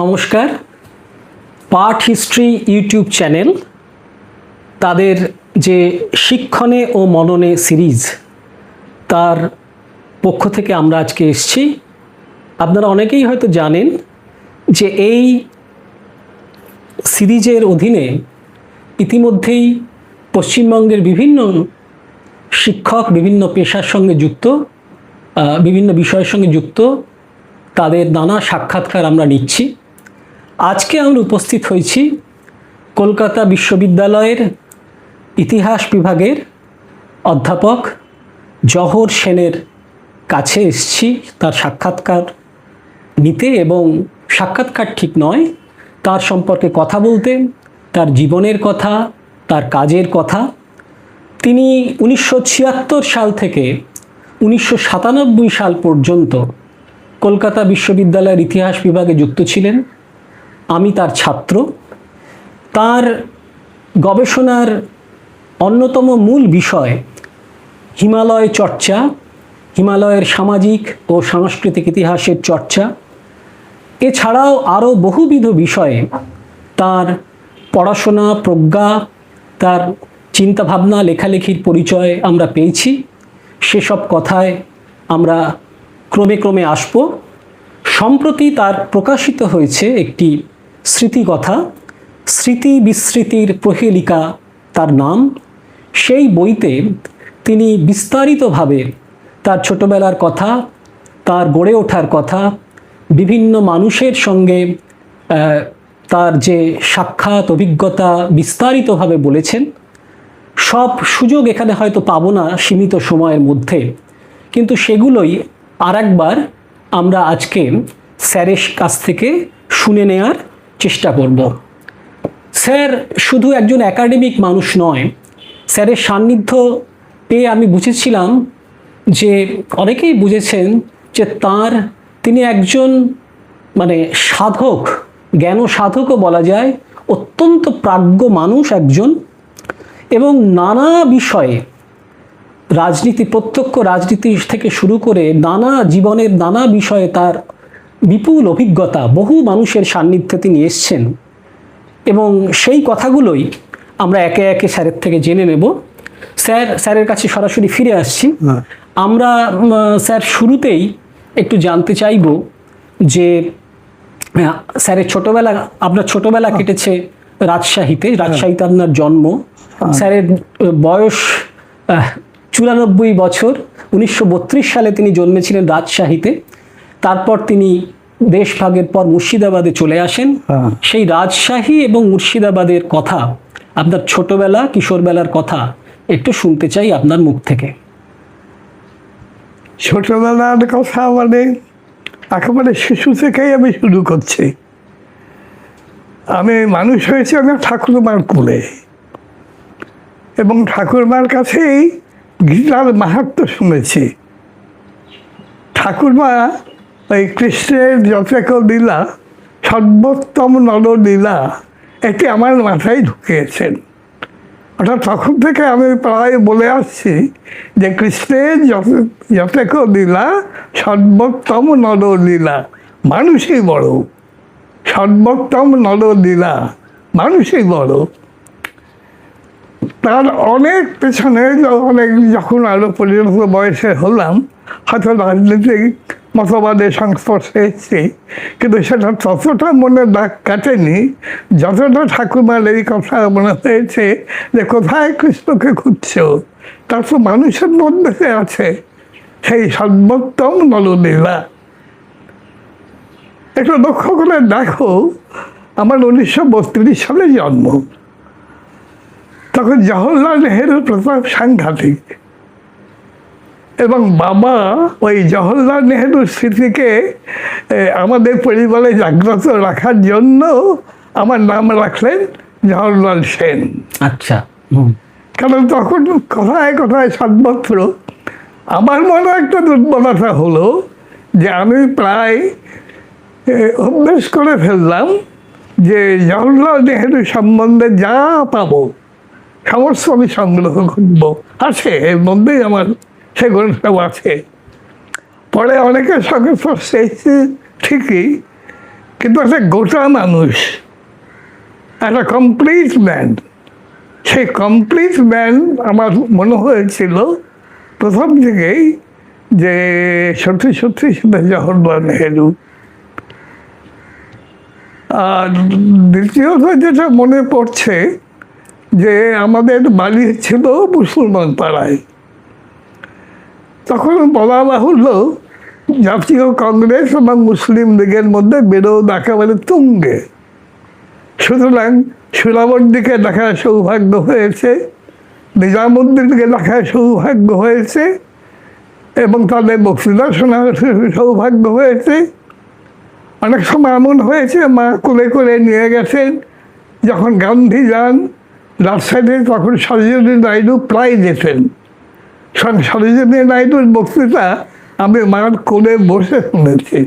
নমস্কার। পাঠ history YouTube channel তাদের যে শিক্ষণে ও মননে সিরিজ, তার পক্ষ থেকে আমরা আজকে এসেছি। আপনারা অনেকেই হয়তো জানেন যে এই সিরিজের অধীনে ইতিমধ্যেই পশ্চিমবঙ্গের বিভিন্ন শিক্ষক বিভিন্ন পেশার সঙ্গে যুক্ত, বিভিন্ন বিষয়ের সঙ্গে যুক্ত, তাদের নানা সাক্ষাৎকার আমরা নিচ্ছি। আজকে আমরা উপস্থিত হয়েছি কলকাতা বিশ্ববিদ্যালয়ের ইতিহাস বিভাগের অধ্যাপক জহর সেনের কাছে এসেছি তার সাক্ষাৎকার নিতে, এবং সাক্ষাৎকার ঠিক নয়, তার সম্পর্কে কথা বলতে, তার জীবনের কথা, তার কাজের কথা। তিনি 1976 সাল থেকে 1997 সাল পর্যন্ত কলকাতা বিশ্ববিদ্যালয়ের ইতিহাস বিভাগে যুক্ত ছিলেন। আমি তার ছাত্র। তার গবেষণার অন্যতম মূল বিষয় হিমালয় চর্চা, হিমালয়ের সামাজিক ও সাংস্কৃতিক ইতিহাসের চর্চা। এছাড়াও আরও বহুবিধ বিষয়ে তার পড়াশোনা, প্রজ্ঞা, তার চিন্তাভাবনা, লেখালেখির পরিচয় আমরা পেয়েছি। সেসব কথায় আমরা ক্রমে ক্রমে আসব। সম্প্রতি তার প্রকাশিত হয়েছে একটি স্মৃতিকথা, স্মৃতি বিস্মৃতির প্রহেলিকা তার নাম। সেই বইতে তিনি বিস্তারিতভাবে তার ছোটবেলার কথা, তার গড়ে ওঠার কথা, বিভিন্ন মানুষের সঙ্গে তার যে সাক্ষাৎ অভিজ্ঞতা বিস্তারিতভাবে বলেছেন। সব সুযোগ এখানে হয়তো পাবো না সীমিত সময়ের মধ্যে, কিন্তু সেগুলোই আরেকবার আমরা আজকে স্যারের কাছ থেকে শুনে নেওয়ার চেষ্টা করব। স্যার শুধু একজন একাডেমিক মানুষ নয়। স্যারের সান্নিধ্য পেয়ে আমি বুঝেছিলাম যে অনেকেই বুঝেছেন যে তিনি একজন সাধক, জ্ঞান সাধকও বলা যায়, অত্যন্ত প্রাজ্ঞ মানুষ একজন, এবং নানা বিষয়ে রাজনীতি, প্রত্যক্ষ রাজনীতি থেকে শুরু করে নানা জীবনের নানা বিষয়ে তার বিপুল অভিজ্ঞতা, বহু মানুষের সান্নিধ্যে তিনি এসছেন, এবং সেই কথাগুলোই আমরা একে একে স্যারের থেকে জেনে নেব। স্যারের কাছে সরাসরি ফিরে আসছি। আমরা স্যার শুরুতেই একটু জানতে চাইব যে স্যারের আপনার ছোটবেলা কেটেছে রাজশাহীতে। রাজশাহীতে আপনার জন্ম। স্যারের বয়স 94 বছর। 1932 সালে তিনি জন্মেছিলেন রাজশাহীতে। তারপর তিনি দেশভাগের পর মুর্শিদাবাদে চলে আসেন। সেই রাজশাহী এবং মুর্শিদাবাদের কথা, আপনার ছোটবেলা, কিশোরবেলার কথা একটু শুনতে চাই আপনার মুখ থেকে। ছোটবেলার কথা একেবারে শিশু থেকেই আমি শুরু করছি। আমি মানুষ হয়েছি আমার ঠাকুরমার কোলে, এবং ঠাকুরমার কাছেই গীতার মাহাত্ম্য শুনেছি। ঠাকুরমা ওই কৃষ্ণের যতক লীলা, সর্বোত্তম নরলীলা, এটি আমার মাথায় ঢুকিয়েছেন। অর্থাৎ তখন থেকে আমি প্রায় বলে আসছি যে কৃষ্ণের যতক লীলা, সর্বোত্তম নরলীলা, মানুষই বড়। সর্বোত্তম নরলীলা, মানুষই বড়। তার অনেক পেছনে যখন আরও পরিণত বয়সে হলাম, হয়তো রাজনৈতিক মতবাদের সংস্পর্শে এসেছি, কিন্তু সেটা ততটা মনে দাগ কাটেনি যতটা ঠাকুরমার এই কথা মনে হয়েছে যে কোথায় কৃষ্ণকে খুঁজছ, তারপর মানুষের মধ্যে আছে সেই সর্বোত্তম নরলীলা। একটু লক্ষ্য করে দেখো, আমার 1932 সালে জন্ম। তখন জওহরলাল নেহেরুর প্রতাপ সাংঘাতিক, এবং বাবা ওই জওহরলাল নেহেরুর স্মৃতিকে আমাদের পরিবারে জাগ্রত রাখার জন্য আমার নাম রাখলেন জওহরলাল সেন। আচ্ছা। কারণ তখন কথায় কথায় সর্বত্র আমার মনে একটা দুর্বলতা হলো যে আমি প্রায় অভ্যেস করে ফেললাম যে জওহরলাল নেহেরু সম্বন্ধে যা পাবো সমস্ত আমি সংগ্রহ করব। আছে, এর মধ্যেই আমার সেগুলো আছে। পরে অনেকের সঙ্গে এসেছি ঠিকই, কিন্তু একটা গোটা মানুষ, একটা কমপ্লিট ম্যান। সেই কমপ্লিট ম্যান আমার মনে হয়েছিল প্রথম থেকেই যে সত্যি সত্যি সেটা জওহরলাল নেহেরু। আর দ্বিতীয়ত যেটা মনে পড়ছে যে আমাদের বাড়ি ছিল মুসলমান পাড়ায়। তখন বলা বাহুল্য জাতীয় কংগ্রেস এবং মুসলিম লীগের মধ্যে বিরোধ একেবারে তুঙ্গে। সুতরাং সুরাবর্দিকে দেখার সৌভাগ্য হয়েছে, নিজামুদ্দিনকে দেখার সৌভাগ্য হয়েছে এবং তাদের বক্তৃতা শোনার সৌভাগ্য হয়েছে। অনেক সময় এমন হয়েছে মা কোলে করে নিয়ে গেছেন। যখন গান্ধী যান রাজশাহীতে তখন সরোজিনী নাইডু প্রায় যেতেন। সরোজিনী নাইডুর বক্তৃতা আমি মার কোলে বসে শুনেছি।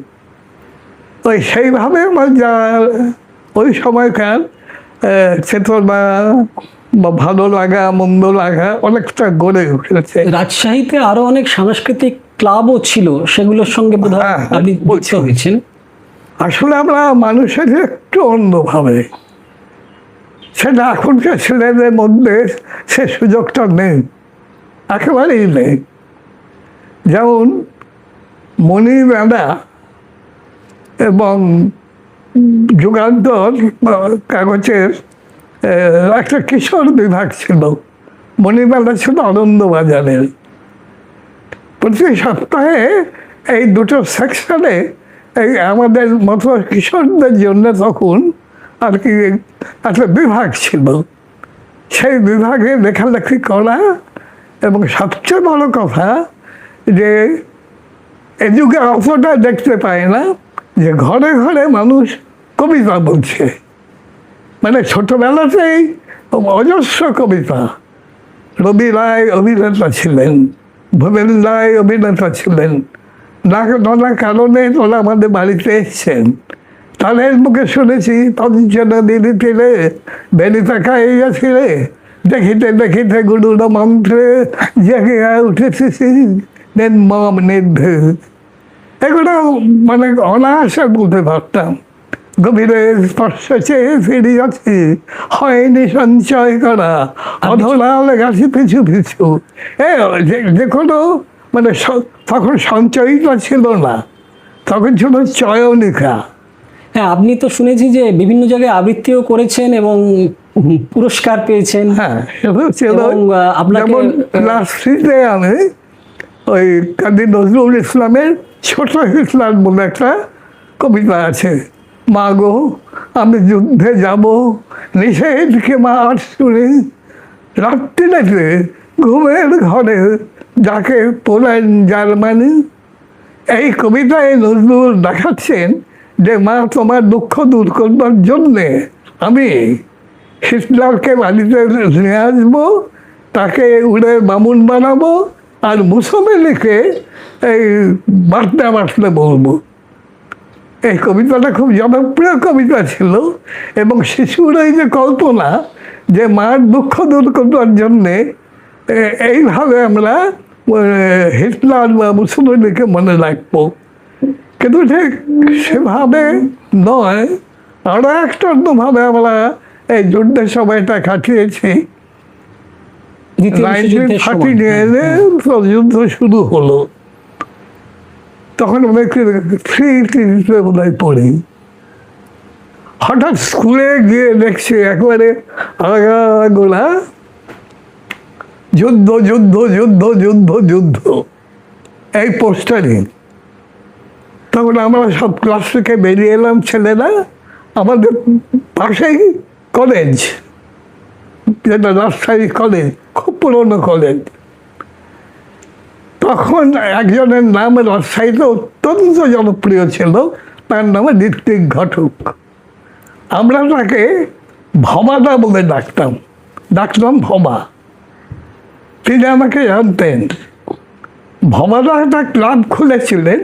তো সেইভাবে আমার যা ওই সময়কার চেতনা বা ভালো লাগা মন্দ লাগা অনেকটা গড়ে উঠেছে। রাজশাহীতে আরো অনেক সাংস্কৃতিক ক্লাবও ছিল, সেগুলোর সঙ্গে বোধহয় আপনি যুক্ত হয়েছেন। আসলে আমরা মানুষের একটু অন্যভাবে, সেটা এখনকার ছেলেদের মধ্যে সে সুযোগটা নেই, একেবারেই নেই। যেমন মণিমেলা এবং যুগান্তর কাগজের একটা কিশোর বিভাগ ছিল। মণিমেলা ছিল আনন্দবাজারের। প্রতি সপ্তাহে এই দুটো সেকশনে এই আমাদের মতো কিশোরদের জন্য তখন আর কি একটা বিভাগ ছিল। সেই বিভাগে লেখালেখি করা এবং সবচেয়ে বড় কথা যে এ যুগে অতটা দেখতে পায় না যে ঘরে ঘরে মানুষ কবিতা বলছে। মানে ছোটবেলাতেই অজস্র কবিতা। রবি রায় অভিনেতা ছিলেন, ভুবেন রায় অভিনেতা ছিলেন। নানা কারণে ওরা আমাদের বাড়িতে এসছেন। তাদের মুখে শুনেছি পঞ্চনা দিদি তীরে বেরিতা খাইয়াছিলে, দেখিতে দেখিতে গুরুর মন্ত্রে জেগে উঠেছি মম নির্ভে। এগুলো মানে অনায়াসে বলতে পারতাম। গভীরে স্পর্শ চেয়ে ফিরিয়াছি, হয়নি সঞ্চয় করা, অধলাল গাছি পিছু পিছু। যে কোনো মানে তখন সঞ্চয়টা ছিল না, তখন ছিল চয়নিকা। হ্যাঁ, আপনি তো শুনেছি যে বিভিন্ন জায়গায় আবৃত্তিও করেছেন এবং পুরস্কার পেয়েছেন। হ্যাঁ, সেটা ছিল। যেমন ক্লাস 3-তে আমি ওই কাজী নজরুল ইসলামের ছোট হিটলার বলে একটা কবিতা আছে। মা গো আমি যুদ্ধে যাব, নিষেধকে মার শুনি, রাত্রিতে ঘুমের ঘরে যাকে পোলেন জার্মানি। এই কবিতায় নজরুল দেখাচ্ছেন যে মা তোমার দুঃখ দূর করবার জন্যে আমি হিটলারকে বাড়িতে নিয়ে আসবো, তাকে উড়ে বামুন বানাবো, আর মুসলিমকে এই বাটনা বাটনা বলবো। এই কবিতাটা খুব জনপ্রিয় কবিতা ছিল এবং শিশুর এই যে কল্পনা যে মার দুঃখ দূর করবার জন্যে এইভাবে আমরা হিটলার বা মুসলিমকে মনে রাখবো। কিন্তু ঠিক সেভাবে নয়, আরও একটা অন্যভাবে আমরা এই যুদ্ধের সময়টা কাটিয়েছি। 1939 যুদ্ধ শুরু হলো, তখন অনেক ফ্রিতে বোধহয় পড়ি। হঠাৎ স্কুলে গিয়ে দেখছি একেবারে আগাগোড়া যুদ্ধ যুদ্ধ যুদ্ধ যুদ্ধ যুদ্ধ, এই পোস্টারিং। তখন আমরা সব ক্লাস থেকে বেরিয়ে এলাম ছেলেরা। আমাদের পাশেই কলেজ, যেটা রাজশাহী কলেজ, খুব পুরনো কলেজ। তখন একজনের নাম রাজশাহীতে অত্যন্ত জনপ্রিয় ছিল, তার নামে ঋত্বিক ঘটক। আমরা তাকে ভবাদা বলে ডাকতাম ভবা। তিনি আমাকে জানতেন। ভবাদা একটা ক্লাব খুলেছিলেন,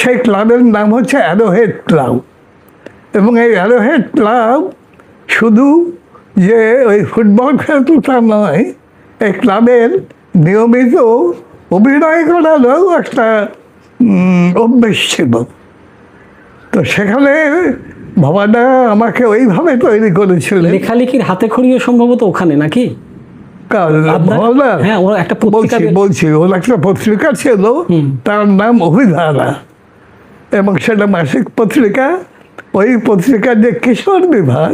সেই ক্লাবের নাম হচ্ছে অ্যারোহেড ক্লাব। এবং এই অ্যারোহেড ক্লাব শুধু যে ওই ফুটবল খেলতো তা নয়, এই ক্লাবের নিয়মিত অভিনয় করারও একটা অভ্যেস ছিল। তো সেখানে ভবাদা আমাকে ওইভাবে তৈরি করেছিলেন। লেখালেখির হাতে খড়িও সম্ভবত ওখানে নাকি? ভবাদা, হ্যাঁ, ওর একটা পত্রিকা বলছি ওর একটা পত্রিকা ছিল, তার নাম অভিধারা, এবং সেটা মাসিক পত্রিকা। ওই পত্রিকার যে কিশোর বিভাগ,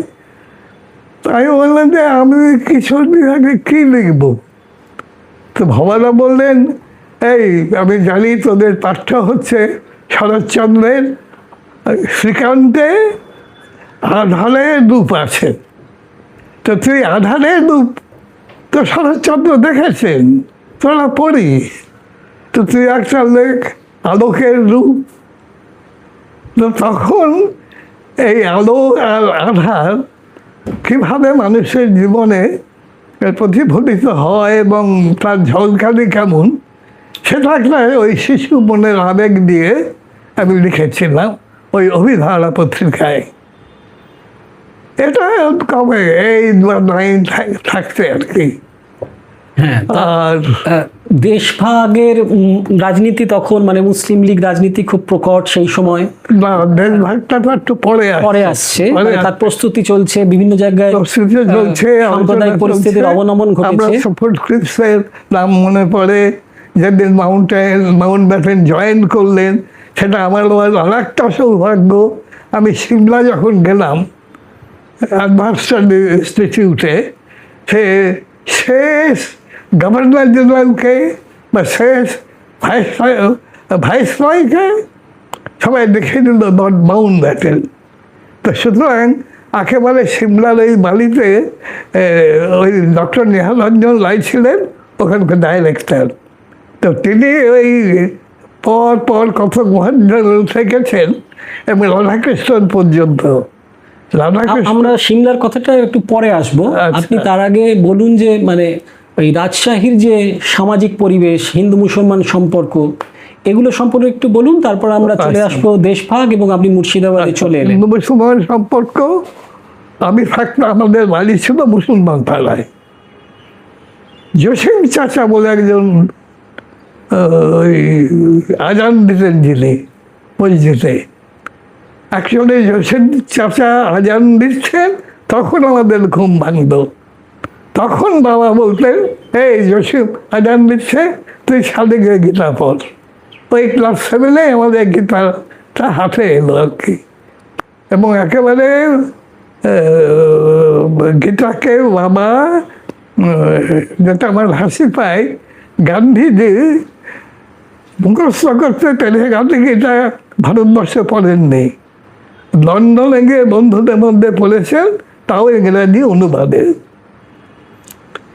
তাই বললেন যে আমি কিশোর বিভাগে কী লিখব। তো ভবাদা বললেন, এই আমি জানি তোদের পাঠ্য হচ্ছে শরৎচন্দ্রের শ্রীকান্তে আধারের রূপ আছে, তো তুই আধারের রূপ তো শরৎচন্দ্র দেখেছেন, তোরা পড়িস, তো তুই একটা লেখ আলোকের রূপ। তো তখন এই আলো আর আধার কীভাবে মানুষের জীবনে প্রতিফলিত হয় এবং তার ঝলকানি কেমন, সেটা একটা ওই শিশু মনের আবেগ দিয়ে আমি লিখেছিলাম ওই অভিধারা পত্রিকায়। এটা কবে এই 9 থাকতে আর কি। হ্যাঁ, আর দেশভাগের রাজনীতি তখন, মানে মুসলিম লীগ রাজনীতি খুব প্রকট সেই সময়। না, দেশভাগটা তো একটু পরে আসছে, মানে তার প্রস্তুতি চলছে, বিভিন্ন জায়গায় চলছে, সাম্প্রদায়িক পরিস্থিতির অবনমন ঘটেছে। সাপোর্ট ক্রিপসের নাম মনে পড়ে, যেদিন মাউন্ট ব্যাটেন জয়েন করলেন, সেটা আমার আর একটা সৌভাগ্য। আমি সিমলা যখন গেলাম অ্যাডভান্স স্টাডি ইনস্টিটিউটে, সে শেষ গভর্নর জেনারেলকে বা শেষ ভাইসরয়কে সবাই দেখে দিল লর্ড মাউন্ট ব্যাটেন। তো সুতরাং একেবারে সিমলার এই বালিতে ওই ডক্টর নিহাররঞ্জন রায় ছিলেন ওখানকার ডাইরেক্টর। তো তিনি ওই পর কত গভর্নর থেকেছেন এবং রাধাকৃষ্ণন পর্যন্ত। আমরা সিমলার কথাটা একটু পরে আসবো। আপনি তার আগে বলুন যে মানে ওই রাজশাহীর যে সামাজিক পরিবেশ, হিন্দু মুসলমান সম্পর্ক, এগুলো সম্পর্কে একটু বলুন, তারপর আমরা চলে আসবো দেশভাগ এবং আপনি মুর্শিদাবাদে চলে এলেন। হিন্দু মুসলমান সম্পর্ক, আমি থাকতাম, আমাদের বাড়ি ছিল মুসলমান পাড়ায়। জসিম চাচা বলে একজন ওই আজান দিতেন যিনি মসজিদে, অ্যাকচুয়ালি জসিম চাচা আজান দিচ্ছেন তখন আমাদের ঘুম ভাঙত। তখন বাবা বলতেন, এই জসিম আজান দিচ্ছে, তুই সাথে গিয়ে গীতা পড়। ওই ক্লাস 7-এ আমাদের গীতাটা হাতে এলো আর কি। এবং একেবারে গীতাকে বাবা, যেটা আমার হাসি পায়, গান্ধীজি মুখস্থ করতে পেরে গান্ধী গীতা ভারতবর্ষে পড়েননি, লন্ডনে গিয়ে বন্ধুদের মধ্যে পড়েছেন, তাও ইংরাজি অনুবাদে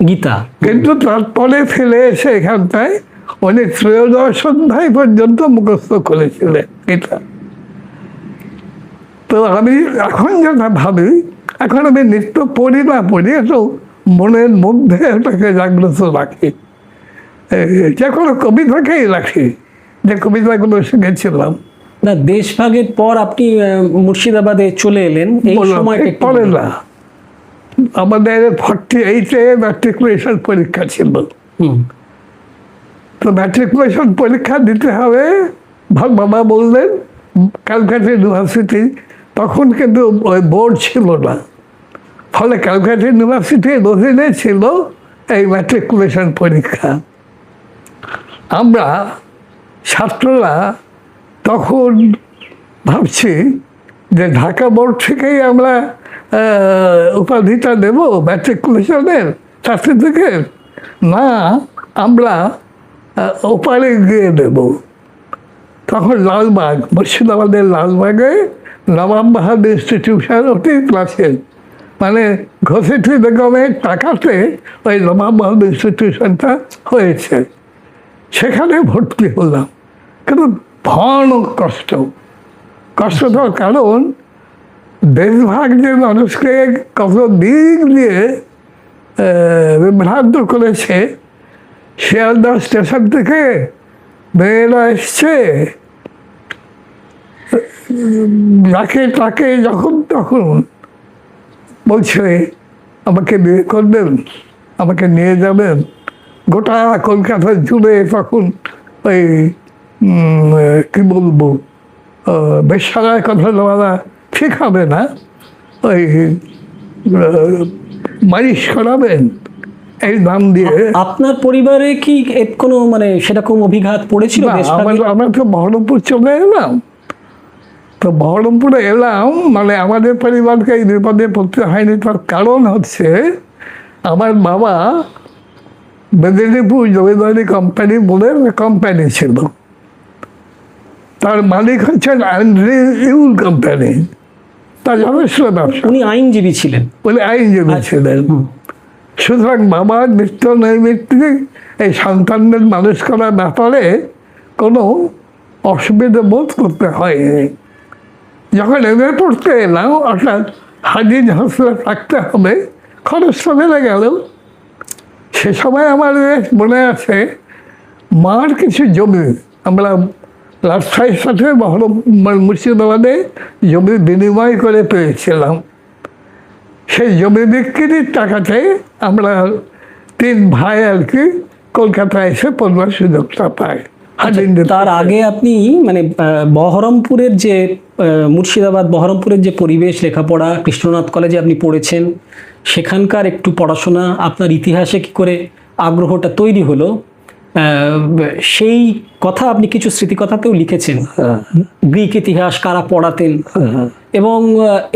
গীতা। কিন্তু তারপরে ফেলে এসে এখানটায় উনি ত্রয়োদশ অধ্যায় পর্যন্ত মুখস্থ করেছিলেন এটা। তো আমি এখন যেটা ভাবি, এখন আমি নিত্য পড়ি না পড়ি, একটু মনের মধ্যে এটাকে জাগ্রত রাখি, যে কোনো কবিতাকেই রাখি, যে কবিতাগুলো শিখেছিলাম। না, দেশভাগের পর আপনি মুর্শিদাবাদে চলে এলেন, এই সময় পরে না, আমাদের 48-এ ম্যাট্রিকুলেশন পরীক্ষা ছিল। তো ম্যাট্রিকুলেশন পরীক্ষা দিতে হবে, বাবা বললেন ক্যালকাটা ইউনিভার্সিটি, তখন কিন্তু ওই বোর্ড ছিল না, ফলে ক্যালকাটা ইউনিভার্সিটির অধীনে ছিল এই ম্যাট্রিকুলেশন পরীক্ষা। আমরা ছাত্ররা তখন ভাবছি যে ঢাকা বোর্ড থেকেই আমরা উপাধিটা দেব ম্যাট্রিকুলেশনের সার্টিফিকেট, না আমরা ওপারে গিয়ে দেব। তখন লালবাগ, মুর্শিদাবাদের লালবাগে নবাব বাহাদুর ইনস্টিটিউশন অতি ক্লাসের, মানে ঘসেটি বেগমের টাকাতে ওই নবাব বাহাদুর ইনস্টিটিউশনটা হয়েছে, সেখানে ভর্তি হলাম। কিন্তু ভয়ানক কষ্টটার কারণ দেশভাগ যে মানুষকে কত দিক দিয়ে বিভ্রান্ত করেছে। শিয়ালদহ স্টেশন থেকে মেয়েরা এসছে, যাকে তাকে যখন তখন বলছে আমাকে বিয়ে করবেন, আমাকে নিয়ে যাবেন। গোটা কলকাতা জুড়ে তখন ওই কী বলবো, বেশ্যালয় কথা বলা ঠিক হবে না, ওই মালিশ করাবেন এই নাম দিয়ে। আপনার পরিবারে কি এর কোনো মানে সেরকম অভিঘাত পড়েছিল? না, দেশভাগের? আমরা তো বহরমপুর চলে এলাম, তো বহরমপুরে এলাম মানে আমাদের পরিবারকে এই বিপদে পড়তে হয়নি। তার কারণ হচ্ছে আমার বাবা মেদিনীপুর জমিদারি কোম্পানি বলে কোম্পানি ছিল, তার মালিক হচ্ছেন অ্যান্ড্রিউল কোম্পানি, তার যথেষ্ট ব্যবসা, উনি আইনজীবী ছিলেন। বলে আইনজীবী ছিলেন। সুতরাং বাবার নিত্য নৈমিত্তিক এই সন্তানদের মানুষ করার ব্যাপারে কোনো অসুবিধা বোধ করতে হয়নি। যখন এমএ পড়তে এলাম, অর্থাৎ হাজির হস্টেলে থাকতে হবে, খরচটা বেড়ে গেল। সে সময় আমার মনে আছে মার কিছু জমি আমরা রাজশাহীর সাথে মুর্শিদাবাদে জমি বিনিময় করে পেয়েছিলাম। সেই জমি বিক্রির টাকাতে আমরা 3 ভাই আর কি কলকাতায় এসে পড়বার সুযোগটা পাই। তার আগে আপনি মানে বহরমপুরের যে মুর্শিদাবাদ বহরমপুরের যে পরিবেশ, লেখাপড়া কৃষ্ণনাথ কলেজে আপনি পড়েছেন, সেখানকার একটু পড়াশোনা, আপনার ইতিহাসে কি করে আগ্রহটা তৈরি হলো, সেই কথা আপনি কিছু স্মৃতিকথাতেও লিখেছেন। গ্রিক ইতিহাস কারা পড়াতেন, এবং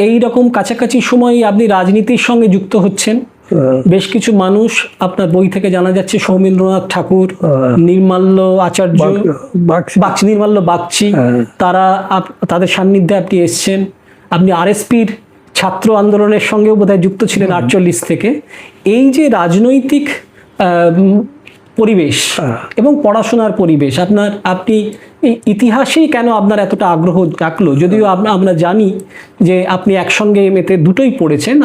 এই রকম কাছাকাছি সময় আপনি রাজনীতির সঙ্গে যুক্ত হচ্ছেন। বেশ কিছু মানুষ আপনার বই থেকে জানা যাচ্ছে, সৌমেন্দ্রনাথ ঠাকুর, নির্মাল্য আচার্য, নির্মাল্য বাগচি, তারা তাদের সান্নিধ্যে আপনি এসছেন। আপনি আরএসপির ছাত্র আন্দোলনের সঙ্গেও বোধহয় যুক্ত ছিলেন 48 থেকে। এই যে রাজনৈতিক পরিবেশ এবং পড়াশোনার পরিবেশ, আপনি এই ইতিহাসেই কেন আপনার এতটা আগ্রহ জাগলো? যদিও আমরা জানি যে আপনি একসঙ্গে এমএতে দুটোই পড়েছেন,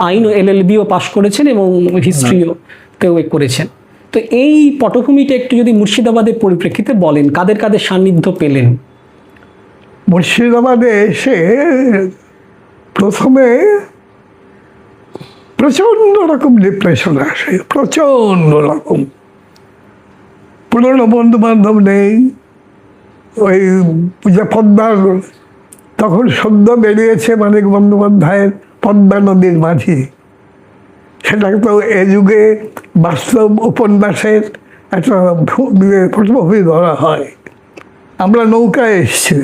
আইন ও এলএলবিও পাশ করেছেন এবং হিস্ট্রিও তেও করেছেন। তো এই পটভূমিটা একটু যদি মুর্শিদাবাদের পরিপ্রেক্ষিতে বলেন, কাদের কাদের সান্নিধ্য পেলেন? মুর্শিদাবাদে এসে প্রথমে প্রচণ্ড রকম ডিপ্রেশন আসে, প্রচণ্ড রকম। পুরনো বন্ধু বান্ধব নেই। ওই যে পদ্মার তখন সদ্য বেরিয়েছে মানিক বন্দ্যোপাধ্যায়ের পদ্মা নদীর মাঝি, সেটাকে তো এ যুগে বাস্তব উপন্যাসের একটা ফটোকপি ধরা হয়। আমরা নৌকায় এসছি,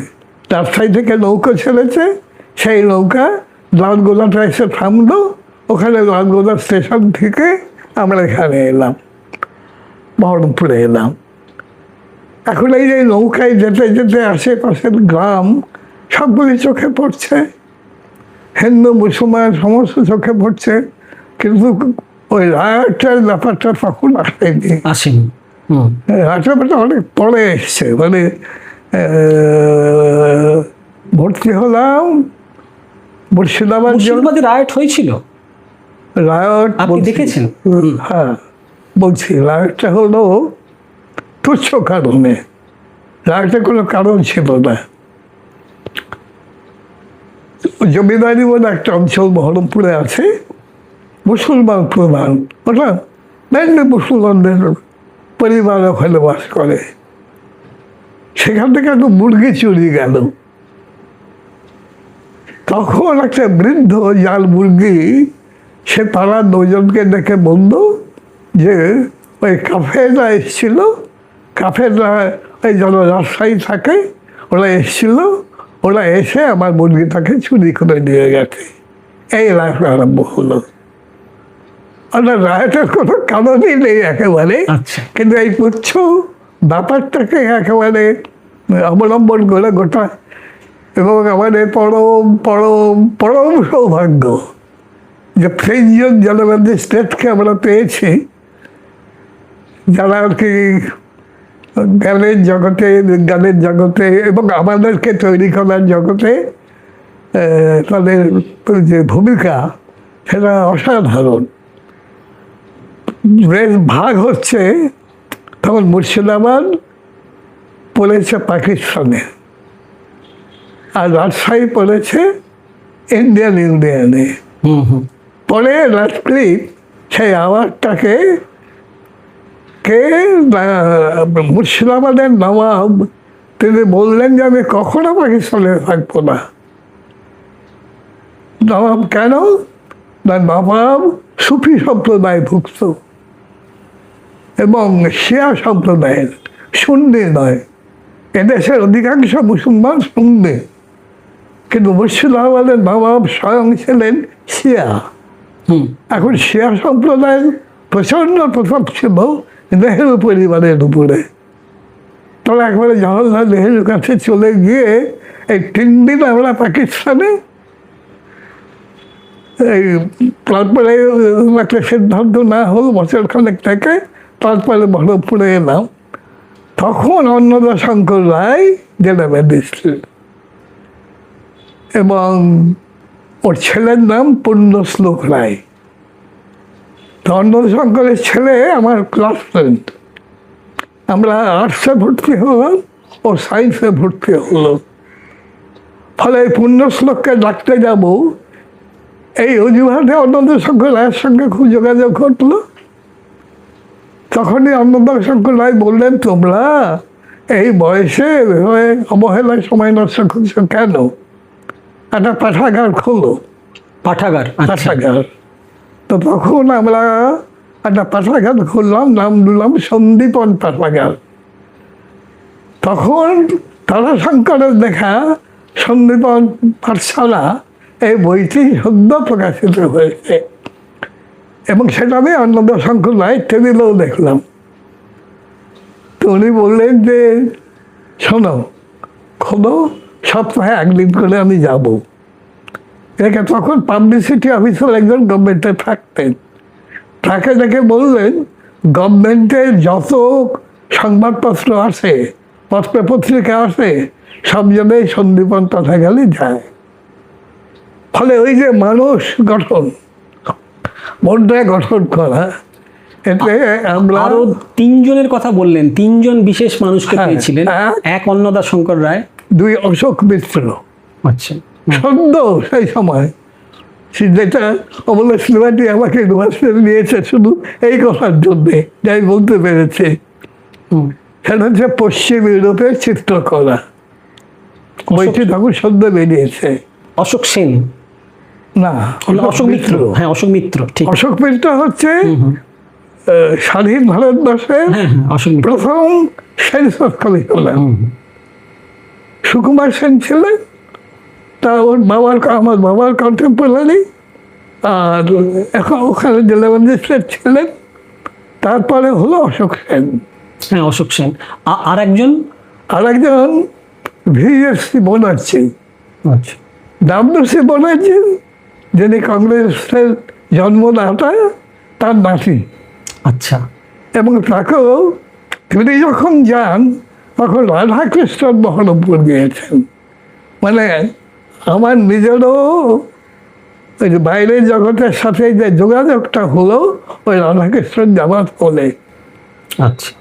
রাজশাহী থেকে নৌকা ছেড়েছে, সেই নৌকা লালগোলাটা এসে থামলো, ওখানে লালগোলা স্টেশন থেকে আমরা এখানে এলাম, বহরমপুরে এলাম। এখন এই যে নৌকায় যেতে যেতে আশেপাশের গ্রাম সবগুলি চোখে পড়ছে, হিন্দু মুসলমান সমস্ত চোখে পড়ছে, কিন্তু ওই রায়টার ব্যাপারটা তখন আসেনি। রায়টার অনেক পরে এসছে, মানে ভর্তি হলাম মুর্শিদাবাদে রায়ট হয়েছিল। রায়ট আপনি দেখেছেন? হ্যাঁ, বলছি রায়টটা হলো তুচ্ছ কারণে, রায়টের কোনো কারণ ছিল না। জমিদারি বলে একটা অঞ্চল বহরমপুরে আছে, মুসলমান প্রধান, ওটা মেনলি মুসলমানদের পরিবার ওখানে বাস করে। সেখান থেকে একটা মুরগি চুরি গেল। তখন একটা বৃদ্ধ জাল মুরগি, সে তারা 2 জনকে দেখে বলল যে ওই কাফেররা এসেছিল, কাফেররা ওই যারা রাজশাহী থাকে ওরা এসেছিল, ওরা এসে আমার মুরগিটাকে চুরি করে নিয়ে গেছে। এই রায় আরম্ভ হলো। অর্থাৎ রায়টার কোনো কারণই নেই একেবারে, কিন্তু এই তুচ্ছ ব্যাপারটাকে একেবারে অবলম্বন করে গোটা। এবং আমাদের পরম পরম পরম সৌভাগ্য যে 3 জন জনবাদী স্টেটকে আমরা পেয়েছি, যারা আর কি জ্ঞানের জগতে, বিজ্ঞানের জগতে এবং আমাদেরকে তৈরি করার জগতে তাদের যে ভূমিকা সেটা অসাধারণ। ভাগ হচ্ছে তখন মুর্শিদাবাদ পড়েছে পাকিস্তানে, আর রাজশাহী পড়েছে ইন্ডিয়ান ইউনিয়নে। পরে রাজক্লিফ সেই আওয়াজটাকে মুর্শিদাবাদের নবাব তিনি বললেন যে আমি কখনো পাকিস্তানে থাকবো না, নবাব কেন? না, নবাব সুফি সম্প্রদায়ভুক্ত এবং শিয়া সম্প্রদায়ের, সুন্নি নয়। এদেশের অধিকাংশ মুসলমান সুন্নি, কিন্তু মুর্শিদাবাদের নবাব স্বয়ং ছিলেন শিয়া। এখন শিয়া সম্প্রদায়ের প্রচণ্ড প্রভাব ছিল নেহেরু পরিবারের উপরে। তারা একবারে জওহরলাল নেহেরুর কাছে চলে গিয়ে এই 3 দিন আমরা পাকিস্তানে, এই তারপরে একটা সিদ্ধান্ত না হল বছরখানেক থেকে, তারপরে বহরমপুরে এলাম। তখন অন্নদা শঙ্কর রায় জেলা ম্যাজিস্ট্রেট এবং ওর ছেলের নাম পূর্ণশ্লোক রায়। তো অন্নদা শঙ্করের ছেলে আমার ক্লাস ফ্রেন্ড। আমরা আর্টসে ভর্তি হলাম, ও সায়েন্সে ভর্তি হলো। ফলে পূর্ণশ্লোককে ডাকতে যাব, এই অজুহাতে অন্নদা শঙ্কর রায়ের সঙ্গে খুব যোগাযোগ ঘটলো। তখনই অন্নদা শঙ্কর রায় বললেন, তোমরা এই বয়সে অবহেলায় সময় নষ্ট করছো কেন? একটা পাঠাগার খোলো। পাঠাগার? পাঠাগার। তো তখন আমরা একটা পাঠাগার খুললাম, নাম দিলাম সন্দীপন পাঠাগার। তখন তারাশঙ্করের দেখা সন্দীপন পাঠশালা এই বইটি সদ্য প্রকাশিত হয়েছে এবং সেটা আমি অন্নদা শঙ্কর রায় টেবিলেও দেখলাম। তো উনি বললেন যে শোনো, খোলো, সপ্তাহে একদিন করে আমি যাব। একে তখন পাবলিসিটি অফিসার একজন গভর্নমেন্টে থাকতেন। তাকে দেখে বললেন, গভর্নমেন্টের যত সংবাদপত্র আছে, পত্রিকা আছে, সব জায়গায় সন্দীপন পাঠাগারে যায়। ফলে ওই যে মানুষ গঠন, মনটা গঠন করা, এতে আমরা আরো 3 জনের কথা বললেন, 3 জন বিশেষ মানুষকে পেয়েছিলেন। এক অন্নদা শঙ্কর রায়, 2 অশোক মিত্র। আচ্ছা, সদ্য সেই সময়, যেটা অমলের সিনেমাটি আমাকে ইউনিভার্সিটি নিয়েছে শুধু এই কথার জন্যে, যাই বলতে পেরেছে। সেটা হচ্ছে পশ্চিম ইউরোপের চিত্রকলা। বইটি তখন সদ্য বেরিয়েছে। অশোক সেন না, অশোক মিত্র। হ্যাঁ, অশোক মিত্র, ঠিক। অশোক মিত্র হচ্ছে স্বাধীন ভারতবর্ষের প্রথম সেন্সর কমিশনার। সুকুমার সেন ছিলেন, তা ওর আমার বাবার কন্টেম্পোরারি, আর এখন ওখানে জেলা ম্যাজিস্ট্রেট ছিলেন। তারপরে হলো অশোক সেন। হ্যাঁ, অশোক সেন। আর একজন ভিএসসি ব্যানার্জি। আচ্ছা, ডাব্লিউসি ব্যানার্জি, যিনি কংগ্রেসের জন্মদাতা, তার নাতি। আচ্ছা। এবং তাকেও তিনি যখন যান তখন রাধাকৃষ্ণন বহরমপুর গিয়েছেন। মানে আমার নিজেরও ওই যে বাইরের জগতের সাথে যে যোগাযোগটা হলো ওই রাধাকৃষ্ণন যাওয়ার ফলে। আচ্ছা।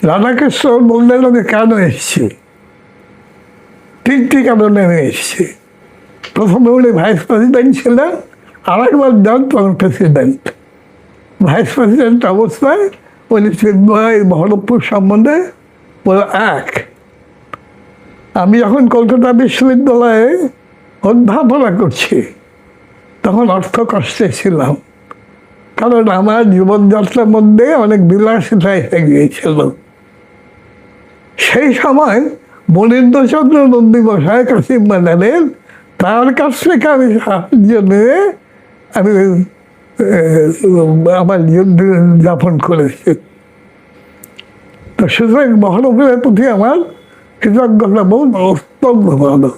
রাধাকৃষ্ণন বললেন, আমি কেন এসেছি? 3টি কারণে আমি এসেছি। প্রথমে উনি ভাইস প্রেসিডেন্ট ছিলেন, আর একবার যান তখন প্রেসিডেন্ট। ভাইস প্রেসিডেন্ট অবস্থায় উনি চিন্ময় বহরমপুর সম্বন্ধে এক, আমি যখন কলকাতা বিশ্ববিদ্যালয়ে অধ্যাপনা করছি তখন অর্থ কষ্টে ছিলাম, কারণ আমার জীবনযাত্রার মধ্যে অনেক বিলাসিতা এসে গিয়েছিল। সেই সময় মনীন্দ্রচন্দ্র নন্দী মশাই কাশিম বাজারের, তার কাছ থেকে আমি সাহায্য নিয়ে আমি আমার জীবন যাপন করেছি। তো সুতরাং বহরমপুরের প্রতি আমার কৃতজ্ঞতা বোধ অত্যন্ত ভালো।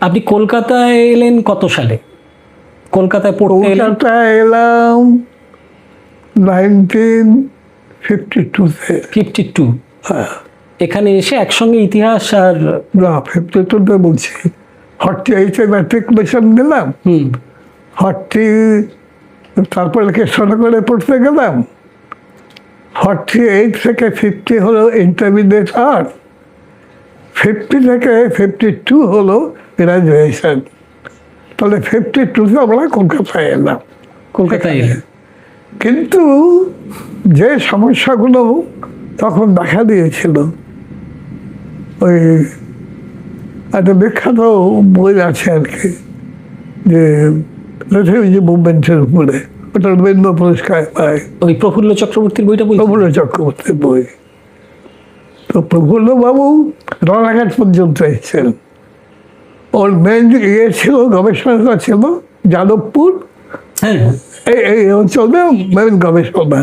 আপনি কলকাতায় এলেন কত সালে? কলকাতায় পড়তে এলাম 1952। হ্যাঁ, এখানে এসে একসঙ্গে ইতিহাস আর না, 52 বলছি। 48-এ ম্যাট্রিকুলেশন দিলাম, 40 তারপরে কৃষ্ণনগরে পড়তে গেলাম, 48 থেকে 50 হলো ইন্টারমিডিয়েট আর্ট, 50 থেকে 52 হলো গ্রাজুয়েশন। তাহলে 52-তে আমরা কলকাতায় এলাম। কিন্তু যে সমস্যাগুলো তখন দেখা দিয়েছিল, ওই একটা বিখ্যাত বই আছে আর কি, যে রেফিউজি মুভমেন্টের উপরে, ওটা রবীন্দ্র পুরস্কার পায়। ওই প্রফুল্ল চক্রবর্তীর বইটা বলছি। প্রফুল্ল চক্রবর্তীর বই। তো প্রফুল্লবাবু রানাঘাট পর্যন্ত এসেছেন। ওর মেন ইয়ে ছিল, গবেষণা ছিল যাদবপুর, হ্যাঁ, এই অঞ্চলে মেন গবেষণা।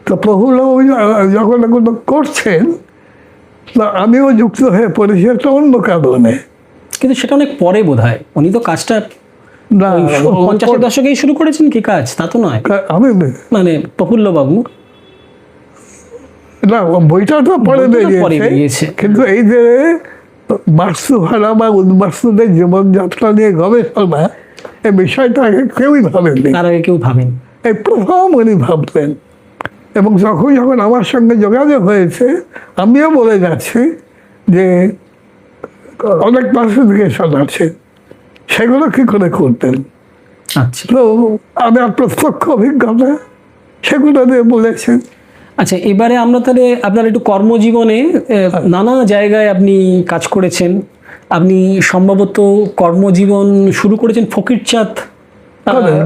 তো প্রফুল্লবাবু যখন এগুলো করছেন, তা আমিও যুক্ত হয়ে পড়েছি একটা অন্য কারণে। কিন্তু সেটা অনেক পরে বোধ হয়, উনি তো কাজটা না, 50-এর দশকেই শুরু করেছেন কি কাজ, তা তো নয়। আমি মানে প্রফুল্ল বাবু না, বইটা তো পরে বইটা তো পরে বেরিয়েছে, বেরিয়েছে। কিন্তু এই যে বাস্তুহারা বা উদ্বাস্তুদের জীবনযাত্রা নিয়ে গবেষণা, এই বিষয়টা আগে কেউই ভাবেননি। তার আগে কেউ ভাবেন। এই প্রথম উনি ভাবতেন। এবং যখন যখন আমার সঙ্গে যোগাযোগ হয়েছে, আমিও বলে যাচ্ছি যে অনেক ক্লাসিফিকেশন আছে, সেগুলো কি করে করতেন। আচ্ছা তো আমার প্রত্যক্ষ অভিজ্ঞতা সেগুলো দিয়ে বলেছেন। আচ্ছা, এবারে আমরা তাহলে আপনার একটু কর্মজীবনে নানা জায়গায় আপনি কাজ করেছেন। আপনি সম্ভবত কর্মজীবন শুরু করেছেন ফকিরচাঁদ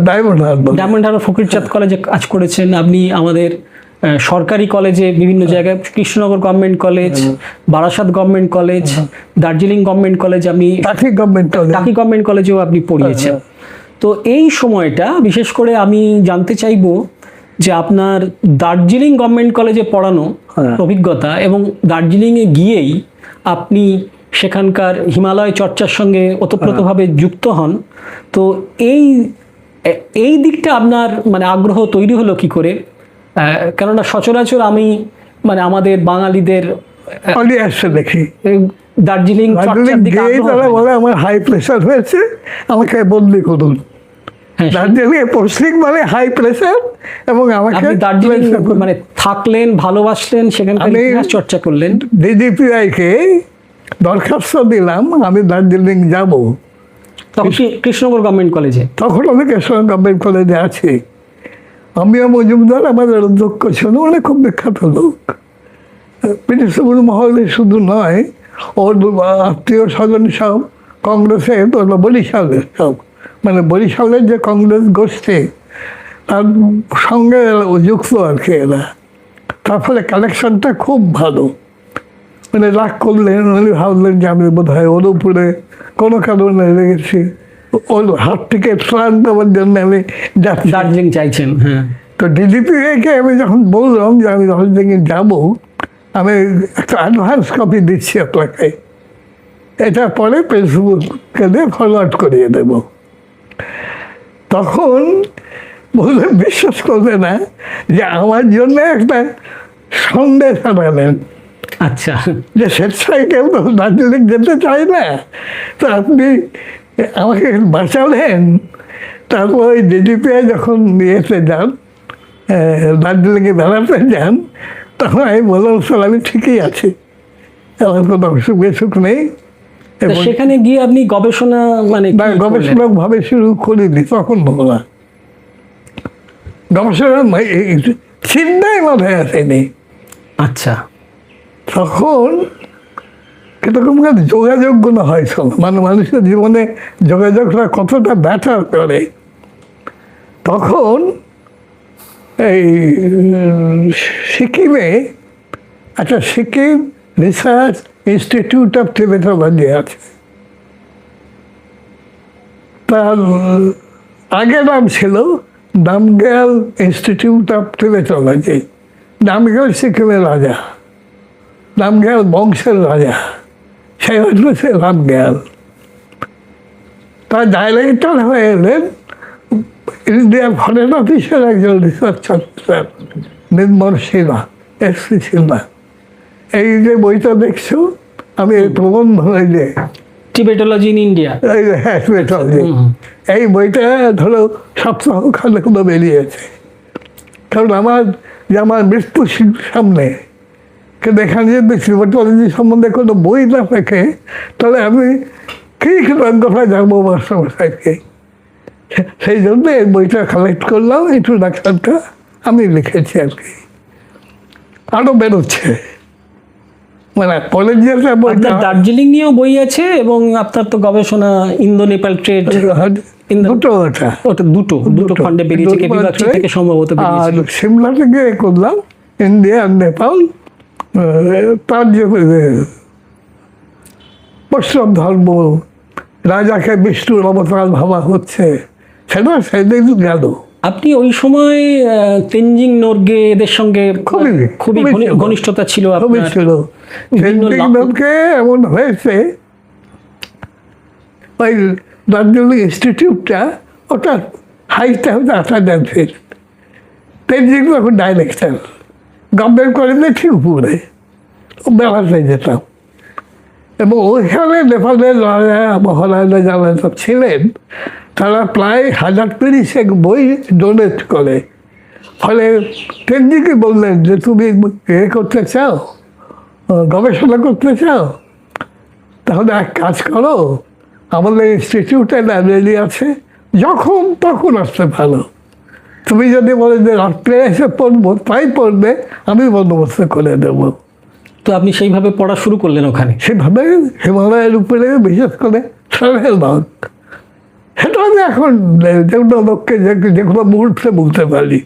ডায়মন্ড হারবার, ডায়মন্ড হারবার ফকিরচাঁদ কলেজে কাজ করেছেন। আপনি আমাদের সরকারি কলেজে বিভিন্ন জায়গায়, Krishnanagar government college, Barasat government college, Darjeeling government college, আপনি টাকি গভর্নমেন্ট কলেজ, টাকি গভর্নমেন্ট কলেজেও আপনি পড়িয়েছেন। তো এই সময়টা বিশেষ করে আমি জানতে চাইবো যে আপনার দার্জিলিং গভর্নমেন্ট কলেজে পড়ানো অভিজ্ঞতা, এবং দার্জিলিংয়ে গিয়েই আপনি সেখানকার হিমালয় চর্চার সঙ্গে ওতপ্রোতভাবে যুক্ত হন। তো এই দিকটা আপনার মানে আগ্রহ তৈরি হলো কি করে? কেননা সচরাচর আমি মানে আমাদের বাঙালিদের আসছে দেখি দার্জিলিং চর্চার দিকে আগ্রহ তারা হয় না। বলে আমার হাই প্রেশার হয়েছে, আমাকে বদলি করুন। হ্যাঁ, দার্জিলিং পোস্টিং মানে হাই প্রেশার, এবং আমাকে আপনি দার্জিলিং মানে থাকলেন, ভালোবাসলেন, সেখানকার আমি ইতিহাস চর্চা করলেন। ডিজিপিআইকে দরখাস্ত দিলাম আমি দার্জিলিং যাব। তখন কি কৃষ্ণনগর গভর্নমেন্ট কলেজে? তখন আমি কৃষ্ণনগর গভর্নমেন্ট কলেজে আছি। আমিও মজুমদার আমাদের অধ্যক্ষ ছিল, অনেক খুব বিখ্যাত লোক। প্রিন্সিপাল মহলে শুধু নয়, ওর আত্মীয় স্বজন সব কংগ্রেসের, ওরা বরিশালের সব, মানে বরিশালের যে কংগ্রেস গোষ্ঠী তার সঙ্গে যুক্ত আর কি এরা। তার ফলে কালেকশনটা খুব ভালো। মানে রাগ করলেন, উনি ভাবলেন যে আমি বোধ হয় ওর উপরে কোনো কারণে লেগেছি, ওর হাত থেকে ত্রাণ দেওয়ার জন্য আমি যাচ্ছি, দার্জিলিং চাইছেন। হ্যাঁ, তো ডিজিপিকে আমি যখন বললাম যে আমি দার্জিলিংয়ে যাব, আমি একটা অ্যাডভান্স কপি দিচ্ছি আপনাকে, এটা পরে প্রিন্সিপালকে দিয়ে ফরওয়ার্ড করিয়ে দেব। তখন বলে বিশ্বাস করবে না যে আমার জন্য একটা সন্দেশ আনালেন। আচ্ছা, যে স্বেচ্ছায় কেউ তো দার্জিলিং যেতে চায় না, তো আপনি আমাকে বাঁচালেন। তারপর ওই ডিজিপিআই যখন ইয়েতে যান, দার্জিলিংয়ে বেড়াতে যান, তখন আমি বললাম স্যার আমি ঠিকই আছি, আমার কোনো অসুখ বিসুখ নেই। তো সেখানে গিয়ে আপনি গবেষণা মানে কি করলেন? গবেষণাভাবে শুরু করিনি তখন, বলা গবেষণা চিন্তাই মাথায় আসেনি। আচ্ছা, তখন কিরকম যোগাযোগগুলো হয়েছিল, মানে মানুষের জীবনে যোগাযোগটা কতটা ব্যাটার করে। তখন এই সিকিমে একটা সিকিম রিসার্চ ইনস্টিটিউট অফ টিবেটোলজি আছে। তার আগের নাম ছিল নামগ্যাল ইনস্টিটিউট অফ টিবেটোলজি। নামগ্যাল সিকিমের রাজা, নামগ্যাল বংশের রাজা, সেই হচ্ছে নামগ্যাল। তার ডাইরেক্টর হয়ে এলেন ইন্ডিয়ার ফরেন অফিসের একজন রিসার্চ অফিসার নির্মল সিনহা, এসপি সিনহা। এই যে বইটা দেখছো, আমি এই প্রবন্ধ যে টিবেটোলজি ইন ইন্ডিয়া, হ্যাঁ টিবেটোলজি, এই বইটা ধরো সপ্তাহখানেক বেরিয়েছে। কারণ আমার মৃত্যু সামনে, কিন্তু এখানে যদি টিবেটোলজি সম্বন্ধে কোনো বই না থাকে, তাহলে আমি কী কৃতজ্ঞতা জানবো মাস্টারমশাইকে। সেই জন্য এই বইটা কালেক্ট করলাম, ইন্ট্রোডাকশনটা আমি লিখেছি আর কি। আরও বেরোচ্ছে, মানে কলেজের আপনার দার্জিলিং নিয়েও বই আছে এবং আপনার তো গবেষণা ইন্দো নেপাল ট্রেড দুটো ওটা ওটা দুটো দুটো খণ্ডে বেরিয়েছে, কেপি বাগচি থেকে সম্ভবত আর বেরিয়েছে। সিমলা থেকে করলাম ইন্ডিয়া আর নেপাল। তার যে বৈষ্ণব ধর্ম, রাজাকে বিষ্ণুর অবতার ভাবা হচ্ছে, সেটা সেদিন গেল। আপনি ওই সময় তেনজিং নোরগে এদের সঙ্গে খুবই খুবই ঘনিষ্ঠতা ছিল খুবই আপনার। ছিল। সেদিনকে এমন হয়েছে, ওই দার্জিলিং ইনস্টিটিউটটা ওটা হাইটটা হচ্ছে 8,000 ফিট। তেনজিং তখন ডাইরেক্টর, গভর্নমেন্ট কলেজে ঠিক উপরে বেড়াতে যেতাম। এবং ওইখানে নেপালের রাজা মহারাজা যারা সব ছিলেন, তারা প্রায় 1030 বই ডোনেট করে। ফলে তেনজিংকে বললেন যে তুমি করতে চাও, গবেষণা করতে চাও, তাহলে এক কাজ করো, আমাদের ইনস্টিটিউটে লাইব্রেরি আছে, যখন তখন আসতে ভালো। তুমি যদি বলে যে রাত্রে এসে পড়বো, তাই পড়বে, আমি বন্দোবস্ত করে দেবো। তো আপনি সেইভাবে পড়া শুরু করলেন ওখানে? সেভাবে হিমালয়ের উপরে, বিশেষ করে ট্রাভেলবাগ, সেটা আমি এখন যেগুলো লোককে যে কোনো মুহূর্তে বলতে পারি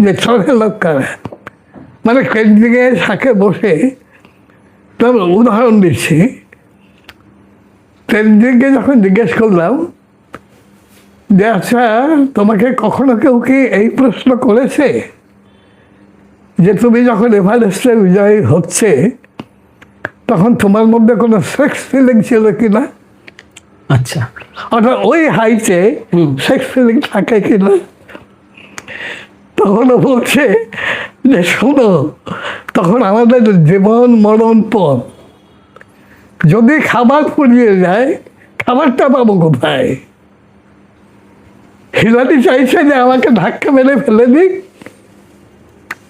যে ট্রাভেলবাগ কারা। মানে কেন্দ্রিকে শাকে বসে, তবে উদাহরণ দিচ্ছি, তেনজিংকে যখন জিজ্ঞেস করলাম যে আচ্ছা তোমাকে কখনো কেউ কি এই প্রশ্ন করেছে যে তুমি যখন এভারেস্টে বিজয়ী হচ্ছে তখন তোমার মধ্যে কোনো সেক্স ফিলিং ছিল কিনা? আচ্ছা, অর্থাৎ ওই হাইটে সেক্স ফিলিং থাকে কিনা? তখনও বলছে যে শোনো, তখন আমাদের জীবন মরণ পথ, যদি খাবার পুড়িয়ে যায় খাবারটা পাবো কোথায়? হিলারি চাইছে যে আমাকে ধাক্কা মেরে ফেলে দিক,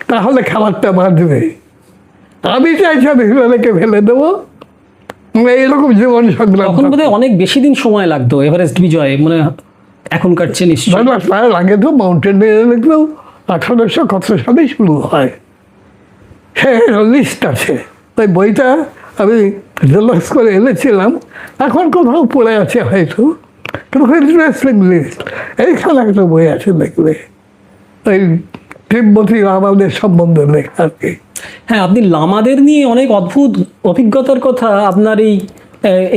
তাহলে খাবারটা বাঁচবে। আমি চাইছি আমি হিলারিকে ফেলে দেবো। এইরকম জীবন সংগ্রাম। তখন বোধহয় অনেক বেশি দিন সময় লাগতো এভারেস্ট বিজয়ে, মানে এখনকার চেয়ে নিশ্চয়ই। তার আগে তো মাউন্টেনিয়ারিংও 1800 কত সালেই শুরু হয়। হ্যাঁ, লিস্ট আছে। তাই বইটা আমি জেরক্স করে এনেছিলাম, এখন কোথাও পড়ে আছে হয়তো, কিন্তু ইন্টারেস্টিং লিস্ট। এইখানে একটা বই আছে, দেখবে ওই তিব্বতী লামাদের সম্বন্ধে লেখা আর কি। হ্যাঁ, আপনি লামাদের নিয়ে অনেক অদ্ভুত অভিজ্ঞতার কথা আপনার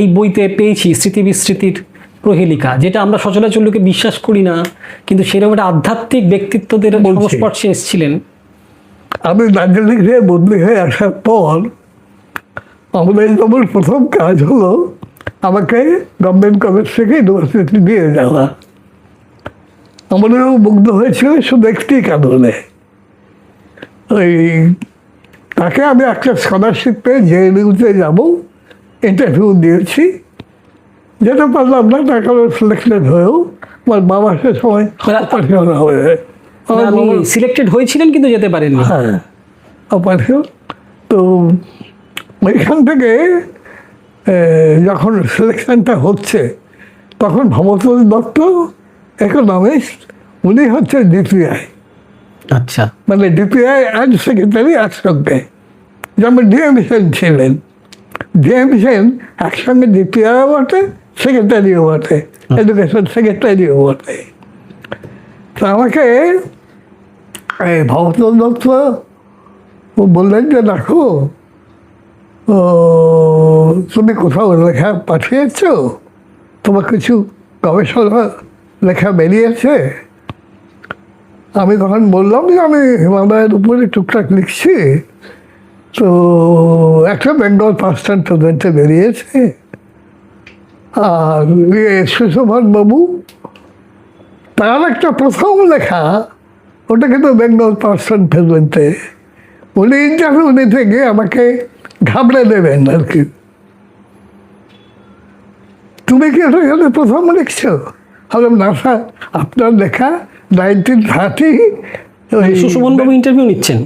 এই বইতে পেয়েছি, স্মৃতি বিস্মৃতির প্রহেলিকা, যেটা আমরা সচরাচর লোকে বিশ্বাস করি না, কিন্তু সেরকম একটা আধ্যাত্মিক ব্যক্তিত্বদের সংস্পর্শে এসেছিলেন। আমি দার্জিলিং থেকে বদলি হয়ে আসার পর আমাদের আমার প্রথম কাজ হলো আমাকে গভর্নমেন্ট কলেজ থেকে ইউনিভার্সিটি নিয়ে যাওয়া। আমাদেরও মুগ্ধ হয়েছিল শুধু একটি কারণে, ওই তাকে আমি একটা স্কলারশিপ পেয়ে জেএনইউতে যাবো, ইন্টারভিউ দিয়েছি, যেতে পারলাম না, তার কারণে সিলেক্টেড হয়েও আমার বাবা সে সময় অপারেশন হয়ে সিলেক্টেড হয়েছিলেন কিন্তু যেতে পারেননি। হ্যাঁ, অপারেশন। তো ওইখান থেকে যখন সিলেকশনটা হচ্ছে তখন ভবতোষ দত্ত ইকোনমিস্ট, উনি হচ্ছে ডিপিআই। আচ্ছা, মানে ডিপিআই অ্যান্ড সেক্রেটারি একসঙ্গে, যেমন ডিএম সেন ছিলেন। ডিএম সেন একসঙ্গে ডিপিআইও বটে, সেক্রেটারিও বটে, এডুকেশন সেক্রেটারিও বটে। তো আমাকে এই ভবতোষ দত্ত বললেন যে দেখো, তুমি কোথাও লেখা পাঠিয়েছ, তোমার কিছু গবেষণা লেখা বেরিয়েছে? আমি তখন বললাম যে আমি হিমালয়ের উপরে টুকটাক লিখছি, তো একটা বেঙ্গল পাস্ট অ্যান্ড প্রেজেন্টে বেরিয়েছে। আর সুশোভন বাবু, তার একটা প্রথম লেখা, ওটা কিন্তু বেঙ্গল পাস্ট অ্যান্ড প্রেজেন্টে, উনি ইন্টারভিউ নিতে গিয়ে আমাকে ঘাবড়ে দেবেন আর কি, তুমি কি এটা প্রথম লিখছো? হলো না স্যার, আপনার লেখা 1930। সুশোভন বাবু ইন্টারভিউ নিচ্ছেন?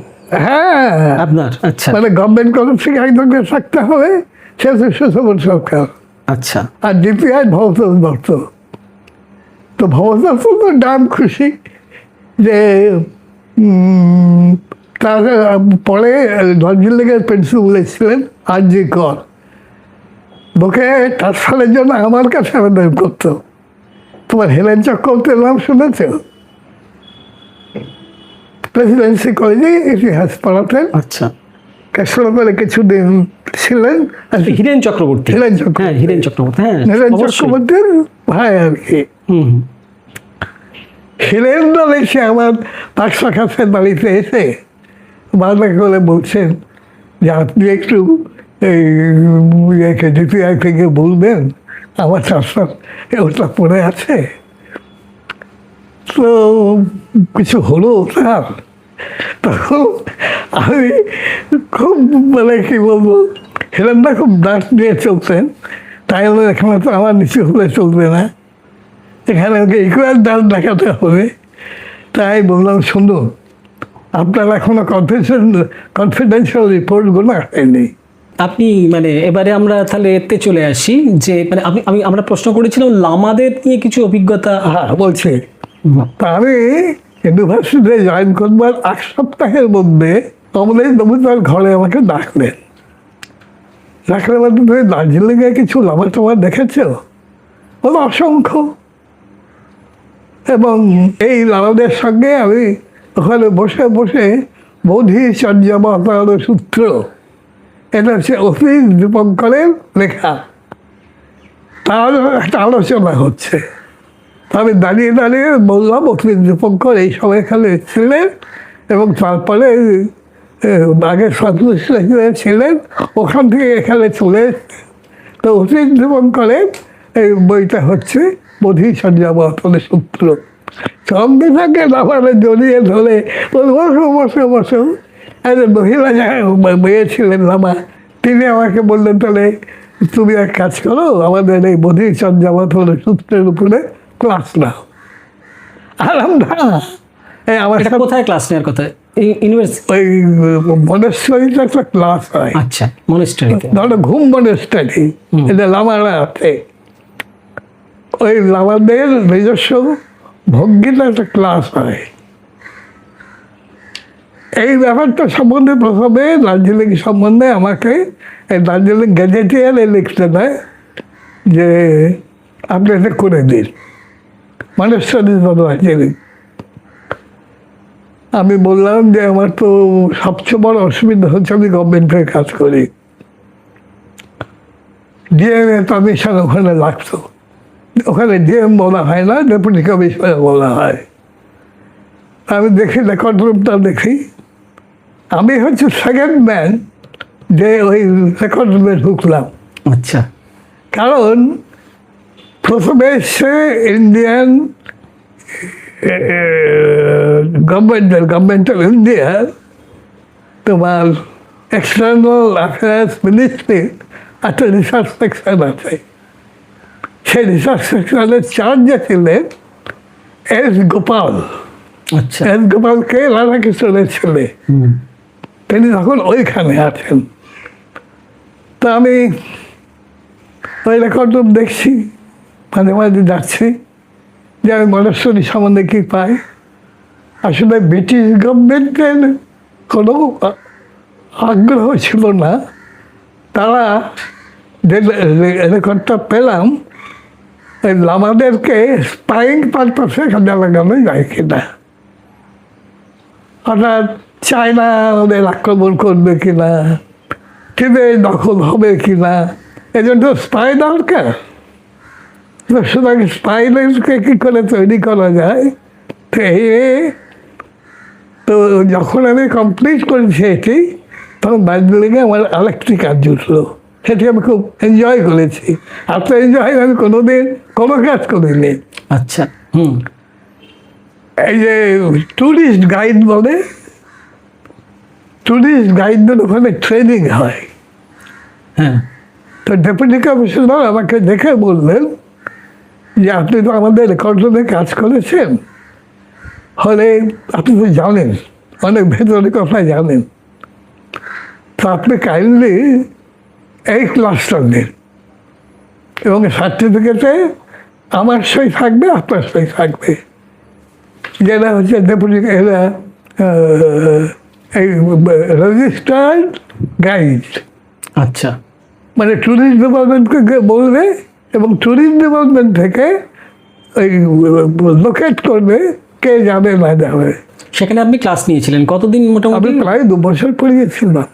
হ্যাঁ, আপনার? আচ্ছা, মানে গভর্নমেন্ট কলেজ থেকে একজনকে থাকতে হবে, সে সুশোভন সরকার। আচ্ছা। আর ডিপিআই ভবতোষ দত্ত। তো ভবতোষ তো দাম খুশি যে তার পরে দার্জিলিংয়ের প্রিন্সিপাল ছিলেন আর.জি. কর, ওকে ট্রান্সফারের জন্য আমার কাছে আবেদন করতো। তোমার হেলেন চক্রবর্তীর নাম শুনেছ? প্রেসিডেন্সি কলেজে ইতিহাস পড়াতেন। আচ্ছা, করে কিছুদিন ছিলেন। হিরেন চক্রবর্তী, হিরেন চক্রবর্তী, হ্যাঁ হিরেন চক্রবর্তী, হ্যাঁ হিরেন অবশ্যই। চক্রবর্তীর ভাই আর কি। হুম, হিরেন দল এসে আমার পাঁচশো কাছে বাড়িতে এসে বাধা করে বলছেন যে আপনি একটু এই ডিপিআই থেকে বলবেন আমার চাষটা ওটা পড়ে আছে। তো কিছু হলো তার, তখন আমি খুব মানে কি বলবো, হিরেনদা খুব দাঁত দিয়ে চলতেন। তাই হলো এখানে তো আমার নিচু হলে চলবে না, এখানে ওকে ইকুয়াল দাঁত দেখাতে হবে। তাই বললাম শুনুন, আপনার এখনো কনফিডেন্সিয়াল রিপোর্টগুলো আসেনি। আপনি মানে এবারে আমরা তাহলে এতে চলে আসি যে মানে আমরা প্রশ্ন করেছিলাম লামাদের নিয়ে কিছু অভিজ্ঞতা। হ্যাঁ বলছি, তা আমি ইউনিভার্সিটিতে জয়েন করবার 1 সপ্তাহের মধ্যে কমলেশ বাবু তার ঘরে আমাকে ডাকলেন। ডাকলে বলতে তুমি দার্জিলিংয়ে কিছু লামা টামা দেখেছো? বলো অসংখ্য। এবং এই লামাদের সঙ্গে আমি ওখানে বসে বসে বোধিচর্যাবতার সূত্র, এটা হচ্ছে অতীশ দীপঙ্করের লেখা, তার একটা আলোচনা হচ্ছে। আমি দাঁড়িয়ে দাঁড়িয়ে বললাম অতীশ দীপঙ্কর এই সময়কালে ছিলেন এবং তারপরে আগে স্বাধীন ছিলেন, ওখান থেকে এখানে চলে এসছে। তো অতীশ দীপঙ্করের এই বইটা হচ্ছে বোধিচর্যাবতার সূত্র। সঙ্গে থাকে ব্যাপারে জড়িয়ে ধরে বসো বসে বসে মহিলা মেয়েছিলেন লামা, তিনি আমাকে বললেন তাহলে তুমি এক কাজ করো, আমাদের এই বোধিচর্যাবতার সূত্রের উপরে ক্লাস নাও। আমার কোথায় ক্লাস নেওয়ার কথা? ইউনিভার্সিটি, ওই মনেস্টারিতে একটা ক্লাস হয়। আচ্ছা, মনেস্টারিতে, ধরো ঘুম মনেস্টারি, এটা লামারা আছে, ওই লামাদের নিজস্ব ভঙ্গিতে একটা ক্লাস হয়। এই ব্যাপারটা সম্বন্ধে প্রথমে দার্জিলিং সম্বন্ধে আমাকে এই দার্জিলিং গ্যাজেটিয়ারে লিখতে দেয় যে আপনি এটা করে দিন, মনেস্টারি দার্জিলিং। আমি বললাম যে আমার তো সবচেয়ে বড় অসুবিধা হচ্ছে আমি গভর্নমেন্টের কাজ করি, ডিএমএ কমিশন ওখানে লাগতো, ওখানে ডিএম বলা হয় না, ডেপুটি কমিশনার বলা হয়। আমি দেখি রেকর্ড রুমটা দেখি, আমি হচ্ছে সেকেন্ড ম্যান যে ওই রেকর্ড রুমে ঢুকলাম। আচ্ছা, কারণ প্রথমে এসে ইন্ডিয়ান গভর্নমেন্ট অফ ইন্ডিয়া তোমার এক্সটার্নাল অ্যাফেয়ার্স মিনিস্ট্রি একটা রিসার্চ সেকশন আছে, সেই রিসার্চ সেকশনের চার্জে ছিলেন এস গোপাল। আচ্ছা, এস গোপালকে রাধাকিশোরের ছেলে, তিনি তখন ওইখানে আছেন। তা আমি ওই রেকর্ড দেখছি, মাঝে মাঝে যাচ্ছি যে আমি মনেশ্বরী সম্বন্ধে কী পাই। আসলে ব্রিটিশ গভর্নমেন্টের কোনো আগ্রহ ছিল না, তারা যে রেকর্ডটা পেলাম ওই লামাদেরকে স্পাইং পারপাসে কাজে লাগানো যায় কিনা, অর্থাৎ চায়না ওদের আক্রমণ করবে কিনা, টিবেট দখল হবে কিনা, এজন্য স্পাই দরকার। সুতরাং স্পাইদেরকে কী করে তৈরি করা যায়, তো যখন আমি কমপ্লিট করেছি এটি, তখন দার্জিলিংয়ে আমার আরেকটি কাজ জুটলো, সেটি আমি খুব এনজয় করেছি। আর তো এনজয় আমি কোনোদিন কোনো কাজ করিনি। আচ্ছা, এই যে ট্যুরিস্ট গাইড বলে, ট্যুরিস্ট গাইডদের ওখানে ট্রেনিং হয়। হ্যাঁ, তো ডেপুটি কমিশনার আমাকে দেখে বললেন যে আপনি তো আমাদের রেকর্ড রুমে কাজ করেছেন, হলে আপনি তো জানেন অনেক ভেতরের কথা জানেন, তো আপনি কাইন্ডলি এই ক্লাসটা দিন এবং সার্টিফিকেটে আমার সই থাকবে, আপনার সই থাকবে। যেটা হচ্ছে ডেপুটি এই রেজিস্টার্ড গাইড, আচ্ছা মানে ট্যুরিস্ট ডিপার্টমেন্টকে বলবে এবং ট্যুরিস্ট ডিপার্টমেন্ট থেকে ওই লোকেট করবে কে যাবে না যাবে। সেখানে আপনি ক্লাস নিয়েছিলেন কতদিন আমি মোটামুটি? প্রায় 2 বছর পড়িয়েছিলাম।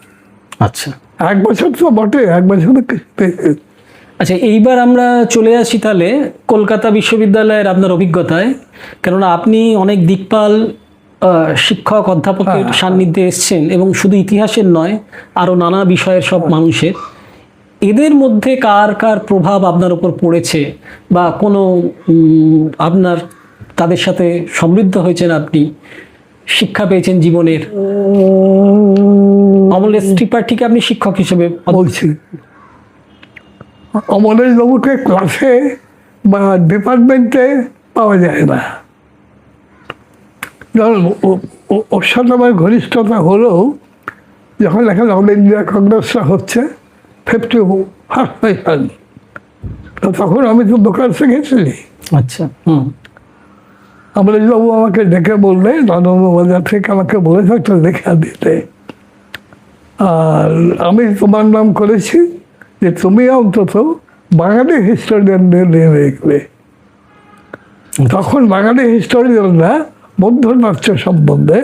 আচ্ছা 1 বছর তো বটে, 1 বছর আচ্ছা, এইবার আমরা চলে আসি তাহলে কলকাতা বিশ্ববিদ্যালয়ের আপনার অভিজ্ঞতায়, কেননা আপনি অনেক দিকপাল শিক্ষক অধ্যাপকের সান্নিধ্যে এসছেন এবং শুধু ইতিহাসের নয় আরও নানা বিষয়ের সব মানুষের। এদের মধ্যে কার কার প্রভাব আপনার উপর পড়েছে বা কোনো আপনার তাদের সাথে সমৃদ্ধ হয়েছেন, আপনি শিক্ষা পেয়েছেন জীবনের? অমলেশ ত্রিপাঠীকে আপনি শিক্ষক হিসেবে বলছি, অমলেশ বাবুকে ক্লাসে বা ডিপার্টমেন্টে পাওয়া যায় না। কারণ ওর সাথে আমার ঘনিষ্ঠতা হলেও যখন এখানে অল ইন্ডিয়া কংগ্রেসটা হচ্ছে 51 সাল, তখন আমি তো দোকান শিখেছি। আচ্ছা অমলেশবাবু আমাকে ডেকে বললে, বাজার থেকে আমাকে বলে থাকতো লেখা দিতে, আর আমি তোমার নাম করেছি যে তুমি অন্তত বাঙালি হিস্টোরিয়ানদের নিয়ে দেখবে। তখন বাঙালি হিস্টোরিয়ানরা মধ্যপ্রাচ্য সম্বন্ধে,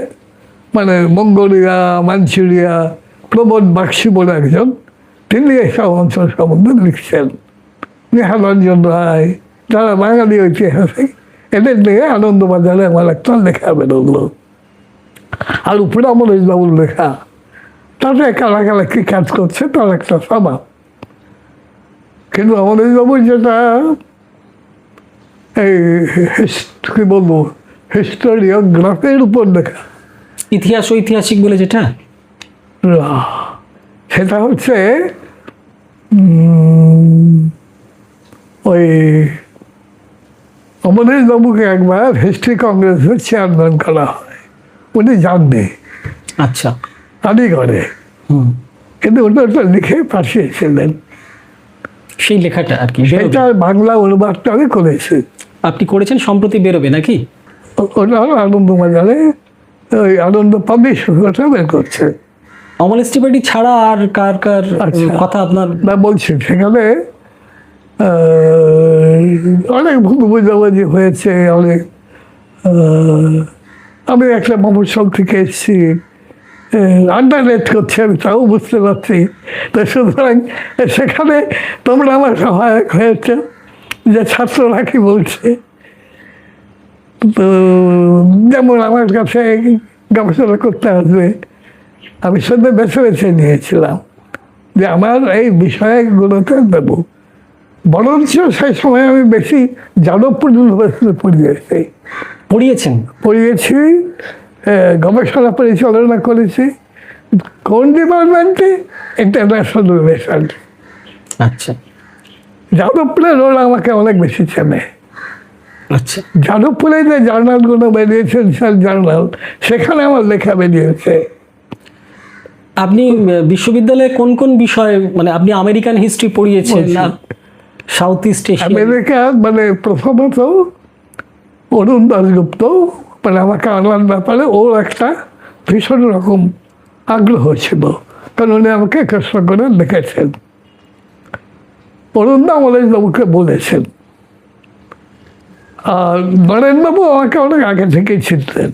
মানে মঙ্গোলিয়া, মাঞ্চুরিয়া, প্রবোধ বাক্সি বলে একজন, তিনি এসব অঞ্চল সম্বন্ধে লিখছেন। নিহারঞ্জন রায়, যারা বাঙালি ঐতিহাসিক, এদের নিয়ে আনন্দবাজারে আমার একটা লেখা বেরোলো। আর উপরে অমলেশবাবুর লেখা, তাতে কারা কি কাজ করছে তার একটা স্বভাব। কিন্তু অমলেশবাবুর যেটা এই কি বলবো হিস্টোরিওগ্রাফির উপর লেখা, ইতিহাস ঐতিহাসিক বলে যেটা, সেটা হচ্ছে ওই অমলেশবাবুকে একবার হিস্ট্রি কংগ্রেসের চেয়ারম্যান করা হয়, উনি যাননি। আচ্ছা আলিগড়ে, কিন্তু ওটা লিখে পাঠিয়েছিলেন। সেই লেখাটা আর কি সেটা বাংলা অনুবাদটা আমি করেছি। আপনি করেছেন, সম্প্রতি বেরোবে নাকি? ওটা আনন্দবাজারে ওই আনন্দ পাবলিশার বের করছে। অমলেশ ত্রিপাঠী ছাড়া আর কার কার কথা আপনার? না বলছি, সেখানে অনেক ভুল বোঝাবুঝি হয়েছে, অনেক আমি একটা মফস্বল থেকে এসেছি, আন্ডাররেট করছে, আমি তাও বুঝতে পারছি। তো সুতরাং সেখানে তোমরা আমার সহায়ক হয়েছে, যে ছাত্ররা কি বলছে। তো যেমন আমার কাছে গবেষণা করতে আসবে, আমি শুধু বেছে বেছে নিয়েছিলাম যে আমার এই বিষয়গুলোতে দেবো। বরঞ্চ সেই সময় আমি বেশি যাদবপুর ইউনিভার্সিটি পড়িয়েছি, গবেষণা পরিচালনা করেছি। কোন ডিপার্টমেন্টে? International relation. আচ্ছা, যাদবপুরের রোল আমাকে অনেক বেশি চেনে। আচ্ছা, যাদবপুরে যে জার্নালগুলো বেরিয়েছে, জার্নাল, সেখানে আমার লেখা বেরিয়েছে। আপনি বিশ্ববিদ্যালয়ে কোন কোন বিষয়ে, মানে আপনি আমেরিকান হিস্ট্রি পড়িয়েছেন না সাউথ ইস্ট এশিয়া? আমেরিকা মানে প্রথমত অরুণ দাশগুপ্ত, মানে আমাকে আনার ব্যাপারে ওর একটা ভীষণ রকম আগ্রহ ছিল, কারণ উনি আমাকে কষ্ট করে লিখেছেন। অরুণ দা অমলেশবাবুকে বলেছেন, আর নরেনবাবু আমাকে অনেক আগে থেকেই চিনতেন,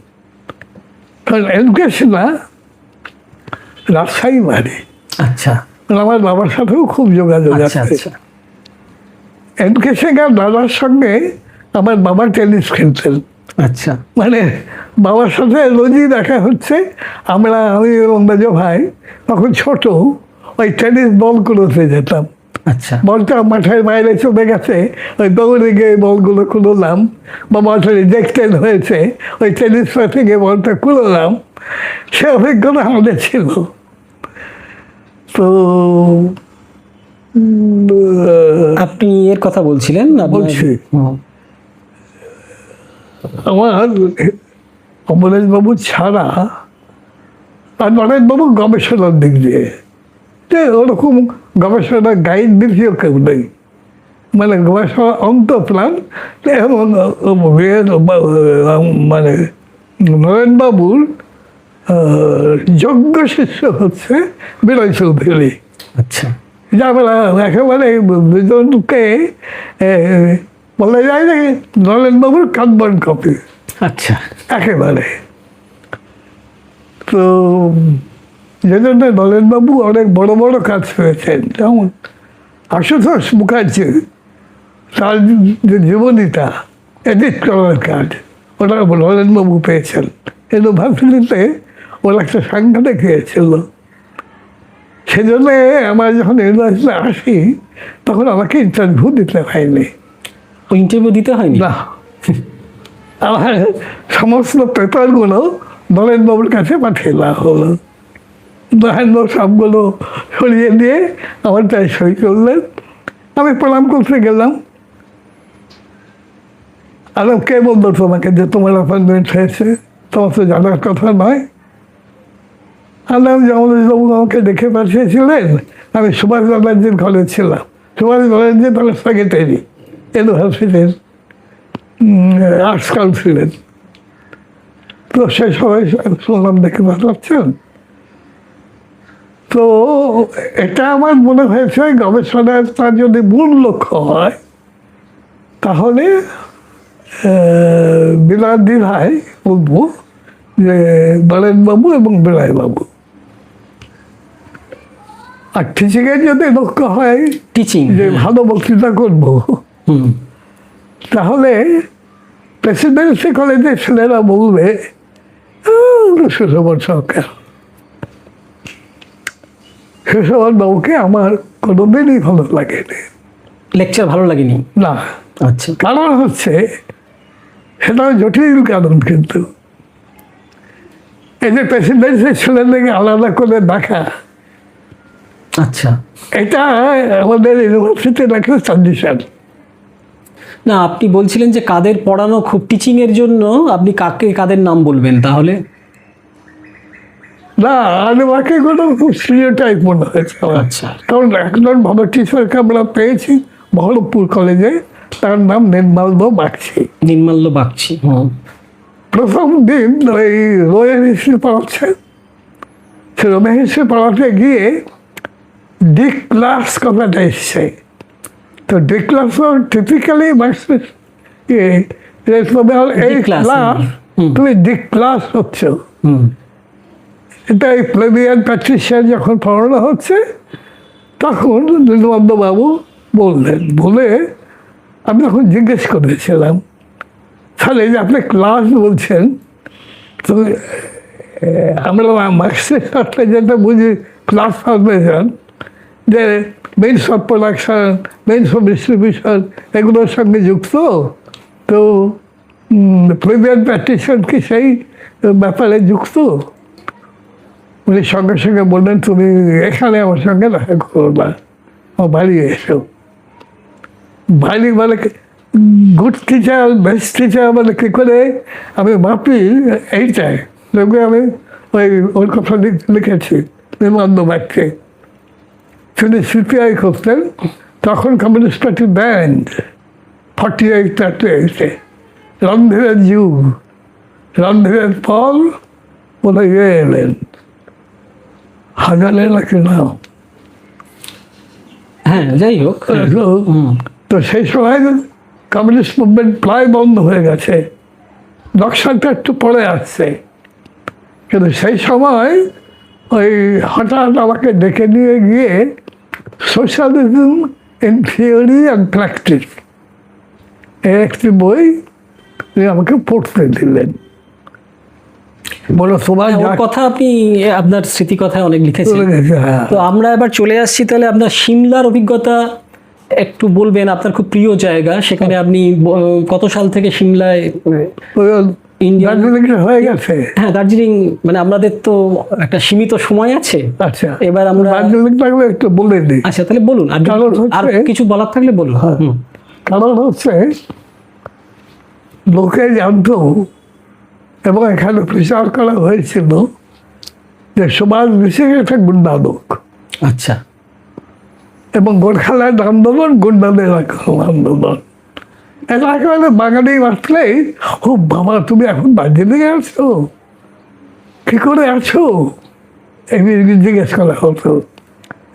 কারণ এডুকেশনা রাজশাহী বাড়ি। আচ্ছা, আমার বাবার সাথেও খুব যোগাযোগ আছে। এডুকেশনের দাদার সঙ্গে আমার বাবা টেনিস খেলতেন। আচ্ছা, মানে বাবার সাথে রোজই দেখা হচ্ছে। আমি এবং মেজ ভাই তখন ছোট, ওই টেনিস বলগুলোতে যেতাম। আচ্ছা, বলটা মাঠের বাইরে চলে গেছে, ওই দৌড়ে গিয়ে বলগুলো খুললাম, বা বলটা রিজেক্টেড হয়েছে, ওই টেনিস থেকে বলটা খুললাম। সে অভিজ্ঞতা আমাদের ছিল। তো আপনি এর কথা বলছিলেন? বলছি, আমার অমলেশবাবু ছাড়া আর নরেনবাবু গবেষণার দিক দিয়ে ওরকম গবেষণার গাইড দিয়েও কেউ নেই, মানে গবেষণা অন্তপ্রাণ। এবং মানে নরেনবাবুর যোগ্য শিষ্য হচ্ছে বিনয় চৌধুরী। আচ্ছা, যা বলা একেবারে দুজনকে বলা যায় যে নরেনবাবুর কার্বন কপি আচ্ছা। একেবারে। তো যেজন্য নরেনবাবু অনেক বড় বড় কাজ পেয়েছেন, যেমন আশুতোষ মুখার্জি তার যে জীবনীটা এডিট করার কাজ ওটা নরেনবাবু পেয়েছেন। ইউনিভার্সিটিতে ওরা একটা সাংঘাতিক খেয়েছিল। সেজন্য আমার যখন ইউনিভার্সিটিতে আসি তখন আমাকে ইন্টারভিউ দিতে হয়নি। ও ইন্টারভিউ দিতে হয়নি? না, আমার সমস্ত পেপারগুলো নরেনবাবুর কাছে পাঠিয়ে দেওয়া হলো। নরেনবাবু সবগুলো সরিয়ে দিয়ে আমার তাই সই করলেন। আমি প্রণাম করতে গেলাম। আর কে বললো তোমাকে যে তোমার অ্যাপয়েন্টমেন্ট হয়েছে? তোমার তো জানার কথা নয়। আলাম জগদীশবাবু আমাকে দেখে পাঠিয়েছিলেন। আমি সুভাষ ব্যানার্জির ঘরে ছিলাম। সুভাষ ব্যানার্জি তাহলে সেক্রেটারি ইউনিভার্সিটির আর্টস কাউন্সিলের। তো সে সবাই শুনলাম দেখে পাঠাচ্ছেন। তো এটা আমার মনে হয়েছে গবেষণার তার যদি মূল লক্ষ্য হয় তাহলে বিনা দ্বিধায় বলবো যে নরেনবাবু এবং বিনয়বাবু। আর টিচিংয়ের যদি লক্ষ্য হয় টিচিং, যে ভালো বক্তৃতা করবো, তাহলে প্রেসিডেন্সি কলেজের ছেলেরা বলবে সুশোভন সরকার। সুশোভন বাবুকে আমার কোনোদিনই ভালো লাগেনি, লেকচার ভালো লাগেনি। না। আচ্ছা, কারণ হচ্ছে সেটা জটিল কারণ, কিন্তু এই যে প্রেসিডেন্সির ছেলেদেরকে আলাদা করে দেখা, আচ্ছা। এটা আমাদের ইউনিভার্সিটির একটা ট্রাডিশন। না, আপনি বলছিলেন যে কাদের পড়ানো খুব টিচিং এর জন্য আপনি কাদের নাম বলবেন তাহলে? না, আমাকে কোনো খুব স্টিরিওটাইপ মনে হয়েছে আমার। আচ্ছা। কারণ একজন ভালো টিচারকে আমরা পেয়েছি বহরমপুর কলেজে, তার নাম নির্মাল্য বাগচি। নির্মাল্য বাগচি। প্রথম দিন ওই রোয়েল হিস্ট্রি পড়াচ্ছেন। সে রোমেন হিস্ট্রি পড়াতে গিয়ে ডি ক্লাস কথাটা এসছে। তো ডি ক্লাস টিপিক্যালি মার্কসিস্ট এই ক্লাস, তুমি ডি ক্লাস হচ্ছ। এটা এই প্লেবিয়ান প্যাট্রিশিয়ান যখন পড়ানো হচ্ছে তখন নীলবন্ধবাবু বললেন। বলে আমি তখন জিজ্ঞেস করেছিলাম, তাহলে যে আপনি ক্লাস বলছেন, তো আমরা মার্কসিস্ট অর্থে যেটা বুঝি ক্লাস ফরমেশন, যে means of production, means of distribution এগুলোর সঙ্গে যুক্ত। তো প্লেবিয়ান প্যাট্রিশিয়ান কি সেই ব্যাপারে যুক্ত? উনি সঙ্গে সঙ্গে বললেন, তুমি এখানে আমার সঙ্গে দেখা করবা, আমার বাড়ি এসো। বাড়ি মানে গুড টিচার, বেস্ট টিচার মানে কী করে আমি মাপি এইটাই। দেখবে আমি ওর কথা লিখেছি নির্মাল্য বাক্যে। তিনি সিপিআই করতেন, তখন কমিউনিস্ট পার্টি ব্যান্ড 48-38-এ রণধীরের যুগ, রণধীরের ফল বলে এলেন হাজারে নাকি নাম। হ্যাঁ, যাই হোক। তো সেই সময় কমিউনিস্ট মুভমেন্ট প্রায় বন্ধ হয়ে গেছে, নকশালটা একটু পরে আসছে। কিন্তু সেই সময় ওই হঠাৎ আমাকে ডেকে নিয়ে গিয়ে socialism in theory and practice এর একটি বই আমাকে পড়তে দিলেন। বলো তোমার কথা আপনি আপনার স্মৃতি কথায় অনেক লিখেছেন। হ্যাঁ। তো আমরা এবার চলে আসছি, তাহলে আপনার সিমলার অভিজ্ঞতা একটু বলবেন। আপনার খুব প্রিয় জায়গা, সেখানে আপনি কত সাল থেকে সিমলায়? দার্জিলিং হয়ে গেছে। হ্যাঁ, দার্জিলিং মানে আমাদের তো একটা সীমিত সময় আছে। আচ্ছা, এবার আমরা দার্জিলিং থাকলে একটু বলে দিই। আচ্ছা, তাহলে বলুন। আর কিছু বলার থাকলে বলুন। কারণ হচ্ছে লোকে জানতো এবং এখানে প্রচার করা হয়েছিল যে সুভাষ বিশেষ একটা গুন্ডা লোক। আচ্ছা। এবং গোর্খাল্যান্ড আন্দোলন গুন্ডাদের আন্দোলন। এটা একেবারে বাঙালি আসলেই, ও বাবা তুমি এখন দার্জিলিংয়ে আসছো, কী করে আছো এমনি জিজ্ঞেস করা হতো।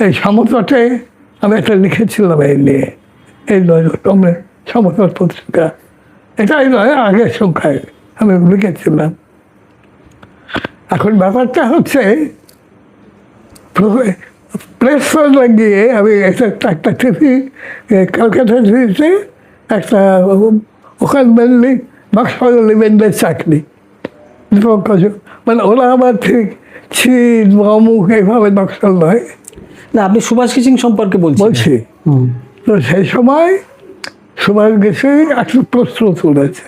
এই সমতটে আমি একটা লিখেছিলাম এই নিয়ে, এই নয় সমতট পত্রিকা, এটাই নয় আগের সংখ্যায় আমি লিখেছিলাম। এখন ব্যাপারটা হচ্ছে প্রেস গিয়ে আমি একটা টিভি কলকাতা টিভিতে একটা ওখানে মেনলি নকশাল লিভেন্ডের চাকরি, মানে ওরা আমার ঠিক ছিট বা অমুক এইভাবে নকশাল নয়। না, আপনি সুভাষ কিচিং সম্পর্কে বলছি। তো সেই সময় সুভাষ গেছে একটা প্রশ্ন তুলেছে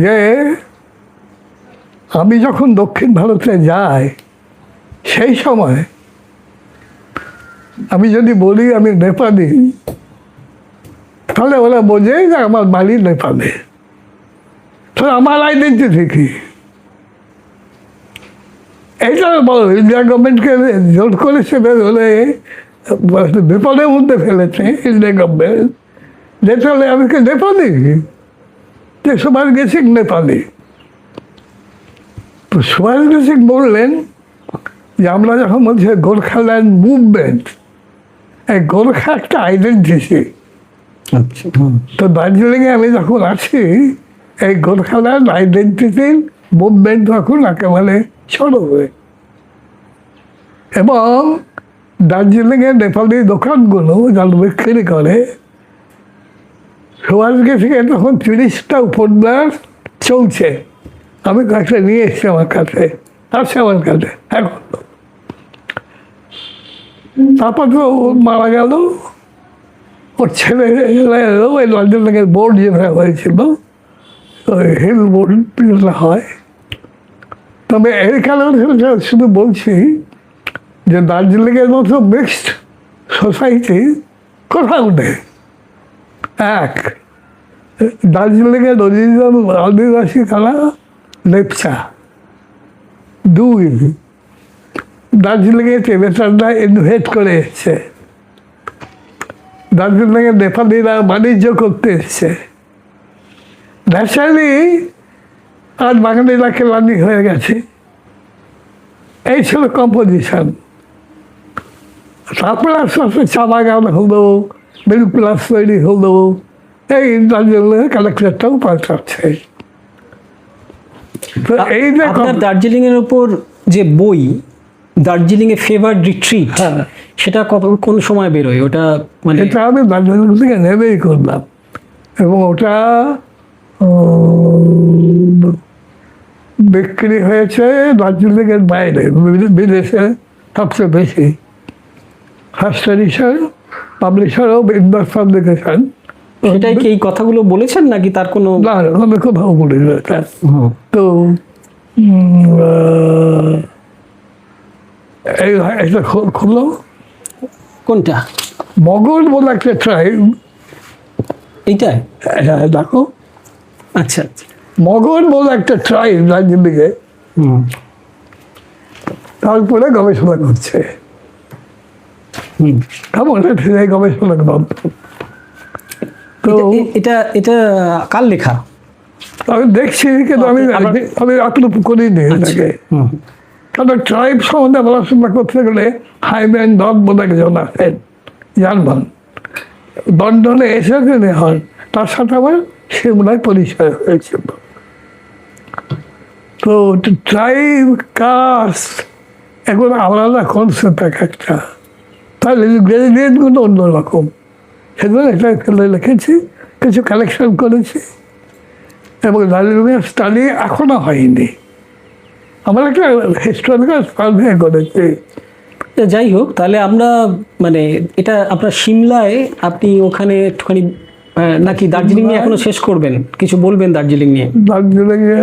যে আমি যখন দক্ষিণ ভারতে যাই সেই সময় আমি যদি বলি আমি নেপালি, তাহলে ওরা বোঝে যে আমার বাড়ি নেপালে, তো আমার আইডেন্টিটি কি? এইটা বলো, ইন্ডিয়া গভর্নমেন্টকে জোর করেছে হলে বিপদের মধ্যে ফেলেছে ইন্ডিয়া গভর্নমেন্ট, যে তাহলে আমি কি নেপালি, যে সুভাষ গেছি নেপালি। তো সুভাষ গেছি বললেন যে আমরা যখন বলছি গোর্খাল্যান্ড মুভমেন্ট, এই গোর্খা একটা আইডেন্টিটি। আচ্ছা। তো দার্জিলিংয়ে আমি যখন আছি এই গোর্খাল্যান্ড আইডেন্টিটির মুভমেন্ট তখন একেবারে শুরু হয়, এবং দার্জিলিংয়ে নেপালি দোকানগুলো যারা বিক্রি করে, সুভাষ থেকে তখন 30টা উপন্যাস চলছে, আমি কয়েকটা নিয়ে এসেছি আমার কাছে, আছে আমার কাছে এখন। তারপর তো মারা গেল, ওর ছেলে এলো, ওই দার্জিলিংয়ের বোর্ড যেটা হয়েছিল ওই হিল বোর্ড হয়। তবে এই কারণে শুধু বলছি যে দার্জিলিংয়ের মতো মিক্সড সোসাইটি কোথাও নেই। এক, দার্জিলিংয়ের অরিজিনাল আদিবাসী কারা লেপচা। দুই, দার্জিলিংয়ে টেবেটানরা ইনভেট করে এসছে, দার্জিলিংয়ে নেপালিরা বাণিজ্য করতে এসছে, ন্যাচারালি আর বাঙালিরা কেলানি হয়ে গেছে। এই ছিল কম্পোজিশন। তারপরে আস্তে আস্তে চা বাগান হলো, মিল প্লাস তৈরি হলো, এই দার্জিলিংয়ের কালেক্টরটাও পাল্টাচ্ছে। তো এই যে আপনার দার্জিলিং এর উপর যে বই দার্জিলিং এ ফেভার রিট্রিট, সেটা কোন সময় বেরোয়? ওটা মানে এটা আমি দার্জিলিং থেকে নেমেই করলাম, এবং ওটা বিক্রি হয়েছে দার্জিলিংয়ের বাইরে, বিদেশে সবচেয়ে বেশি। First edition, publisher of Indus publication. সেটাই কি এই কথাগুলো বলেছেন নাকি তার কোনো? না, আমি কোথাও বলি না। তো এটা খুললো কোনটা? মগল বলে একটা ট্রাইব, এইটাই? দেখো, আচ্ছা আচ্ছা। মগল বলে একটা ট্রাইব দার্জিলিংয়ে, তারপরে গবেষণা করছে। কেমন গবেষণা গ্রন্থ? তো এটা এটা কার লেখা? আমি দেখছি, কিন্তু আমি আপলোড করিনি এটাকে। কারণ ট্রাইব সম্বন্ধে পড়াশোনা করতে গেলে হাইম্যান ডগ বলে একজন আছেন জার্মান, লন্ডনে এসে হন, তার সাথে আমার সিমলায় পরিচয় হয়েছিল। তো ট্রাইব, কাস্ট এগুলো আলাদা কনসেপ্ট এক একটা, তাহলে গ্রেডিয়েন্টগুলো অন্যরকম। সেগুলো এটা লিখেছি, কিছু কালেকশন করেছি, এবং দার্জিলিংয়ের স্টাডি এখনো হয়নি। আমরা একটা হিস্টোরিক্যাল সার্ভে করেছি। যাই হোক, তাহলে আমরা মানে এটা আপনার সিমলায়, আপনি ওখানে একটুখানি নাকি দার্জিলিং নিয়ে এখনো শেষ করবেন? কিছু বলবেন দার্জিলিং নিয়ে? দার্জিলিংয়ে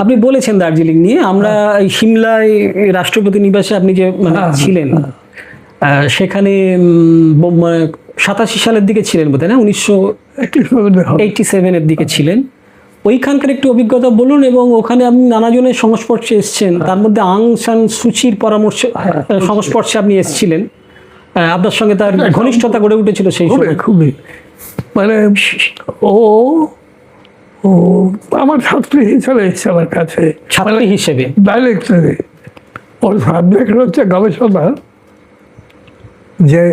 আপনি বলেছেন দার্জিলিং নিয়ে। আমরা এই সিমলায় রাষ্ট্রপতি নিবাসে আপনি যে মানে ছিলেন, সেখানে 87 সালের দিকে ছিলেন বোধহয়, না 1987 এর দিকে ছিলেন। ওইখানকার একটু অভিজ্ঞতা বলুন, এবং ওখানে আপনি নানাজনের সংস্পর্শে এসছেন, তার মধ্যে আং সান সুচির সংস্পর্শে আপনি এসেছিলেন, আপনার সঙ্গে তার ঘনিষ্ঠতা গড়ে উঠেছিল সেই সময়। খুবই মানে ও আমার ছাত্রী হিসেবে এসছে আমার কাছে, ছাত্রী হিসেবে? ডাইরেক্টরে। ওর সাবজেক্ট হচ্ছে গবেষণা, যে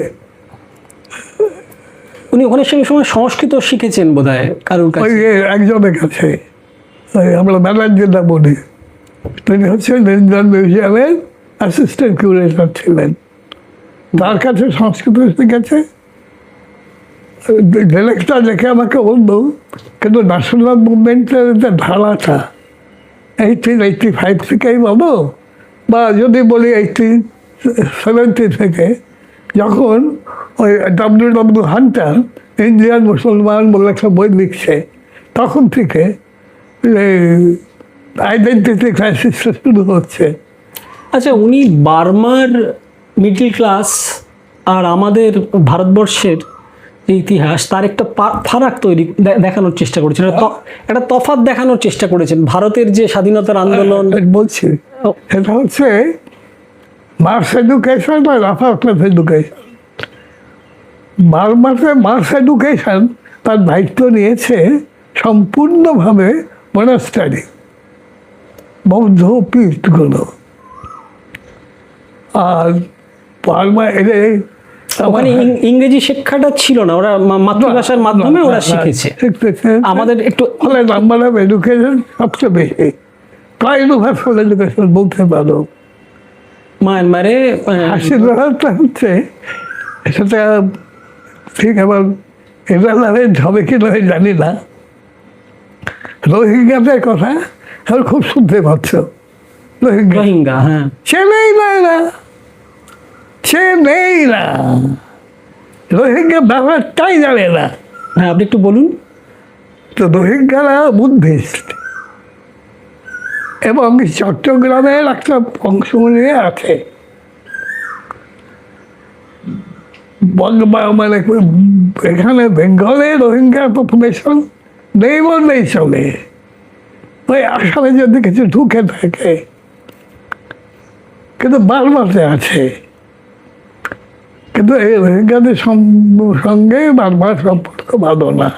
উনি ওখানে সেই সময় সংস্কৃত শিখেছেন বোধহয় কারোর ওই কাছে। একজনের কাছে, ওই আমরা ম্যানেজার বলি, তিনি হচ্ছে ইন্ডিয়ান মিউজিয়ামের অ্যাসিস্ট্যান্ট কিউরেটর ছিলেন, তার কাছে সংস্কৃত শিখেছে। ডিরেক্টর দেখে আমাকে বললো, কিন্তু ন্যাশনাল মুভমেন্টের যে ধারাটা 1885 থেকেই বলো, বা যদি বলি 1870 থেকে, যখন ওই ডব্লিউ হান্টার ইন্ডিয়ান মুসলমান বলে একটা বই লিখছে, তখন থেকে আইডেন্টিটি ক্রাইসিসটা শুরু হচ্ছে। আচ্ছা, উনি বার্মার মিডল ক্লাস আর আমাদের ভারতবর্ষের যে ইতিহাস, তার একটা ফারাক তৈরি দেখানোর চেষ্টা করেছেন, একটা তফাৎ দেখানোর চেষ্টা করেছেন। ভারতের যে স্বাধীনতার আন্দোলন বলছি, এটা হচ্ছে মাস এডুকেশন আর আপার ক্লাস এডুকেশন। বার্মাতে মাস এডুকেশন তার দায়িত্ব নিয়েছে সম্পূর্ণভাবে মনাস্টারি, বৌদ্ধ পীঠগুলো। আর বার্মা ওখানে ইংরেজি শিক্ষাটা ছিল না, ওরা মাতৃভাষার মাধ্যমে ওরা শিখেছে। আমাদের একটু ফলে নাম্বার অফ এডুকেশন সবচেয়ে বেশি, প্রায় ইউনিভার্সাল এডুকেশন বলতে পারো। মায়ানমারে আশীর্বাদটা হচ্ছে, সেটা ঠিক আমার এরালারেন্ট হবে কি নয় জানি না, রোহিঙ্গাদের কথা এখন খুব শুনতে পাচ্ছ। রোহিঙ্গা, হ্যাঁ, সে নেই না, সে নেই না, রোহিঙ্গা ব্যাপারটাই জানে না। হ্যাঁ, আপনি একটু বলুন। তো রোহিঙ্গারা বুদ্ধিস্ট, এবং চট্টগ্রামের একটা অংশ নিয়ে আছে, মানে এখানে বেঙ্গলে রোহিঙ্গা পপুলেশন নেই বললেই চলে। ওই আসামে যদি কিছু ঢুকে থাকে, কিন্তু বার্মাতে আছে। কিন্তু এই রোহিঙ্গাদের সঙ্গে বার্মার সম্পর্ক ভালো না।